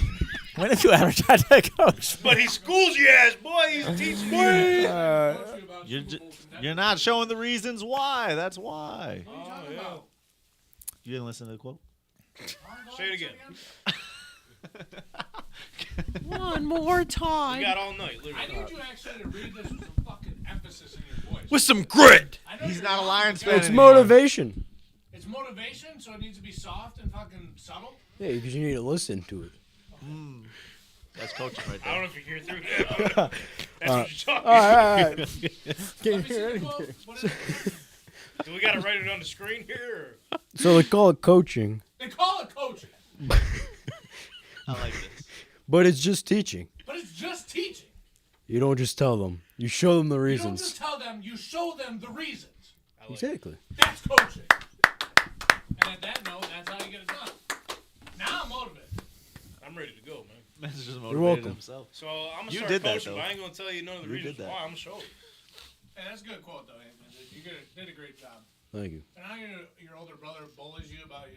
When have you ever tried to coach? But he schools you ass, boy. He's teaching you. Coach you about You're, Super Bowl contenders. you're not showing the reasons why. That's why. What are you talking about? You didn't listen to the quote? Say it again. One more We time. got all night, I literally. need you actually to read this with some fucking emphasis in your voice. With some grit. I know He's you're not a wrong, Lions but fan It's anymore. motivation. It's motivation, so it needs to be soft and fucking subtle. Yeah, because you need to listen to it. That's coaching right I don't there. know if you hear through that. That's what you're talking All right. Let Can't me see hear the quote. anything. What is it? Do we got to write it on the screen here? Or? So they call it coaching, They call it coaching, I like this. but it's just teaching. but it's just teaching. You don't just tell them. You show them the You don't reasons. just tell them, you show them the reasons. I like it. Exactly. That's coaching. And at that note, that's how you get it done. Now I'm motivated. I'm ready to go, man. Man's just You're motivated welcome. himself. So I'm going to You start did that, coaching, though. but I ain't going to tell you none of the You reasons did that. why. I'm going to show you. Hey, that's a good quote, though, Anthony. You did a great job. Thank you. And I know your older brother bullies you about,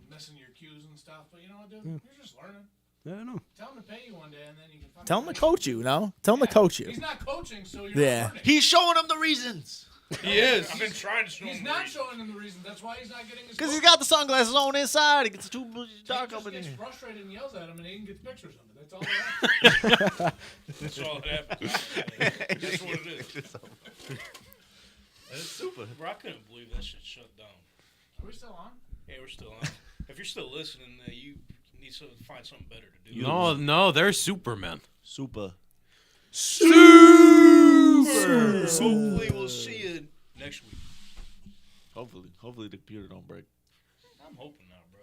missing your cues and stuff. But you know what, dude? You're just learning. Yeah, I know. Tell him to pay you one day, and then you can fucking Tell him to coach you, no? Tell him to coach you. He's not coaching, so you're Yeah. not learning. He's showing them the reasons. He is. I've been trying to show He's him. not the reasons. showing him the reason. That's why he's not getting his. Because he's got the sunglasses on inside. It gets too dark He up in just here. gets frustrated and yells at him, and he can get pictures of it. That's all that happens. That's all that happens. That's what it is. It's super. Bro, I couldn't believe that shit shut down. Are we still on? Yeah, we're still on. If you're still listening, you need to find something better to do. No, they're Supermen. Super. Hopefully, we'll see you next week. Hopefully the computer don't break. I'm hoping not, bro.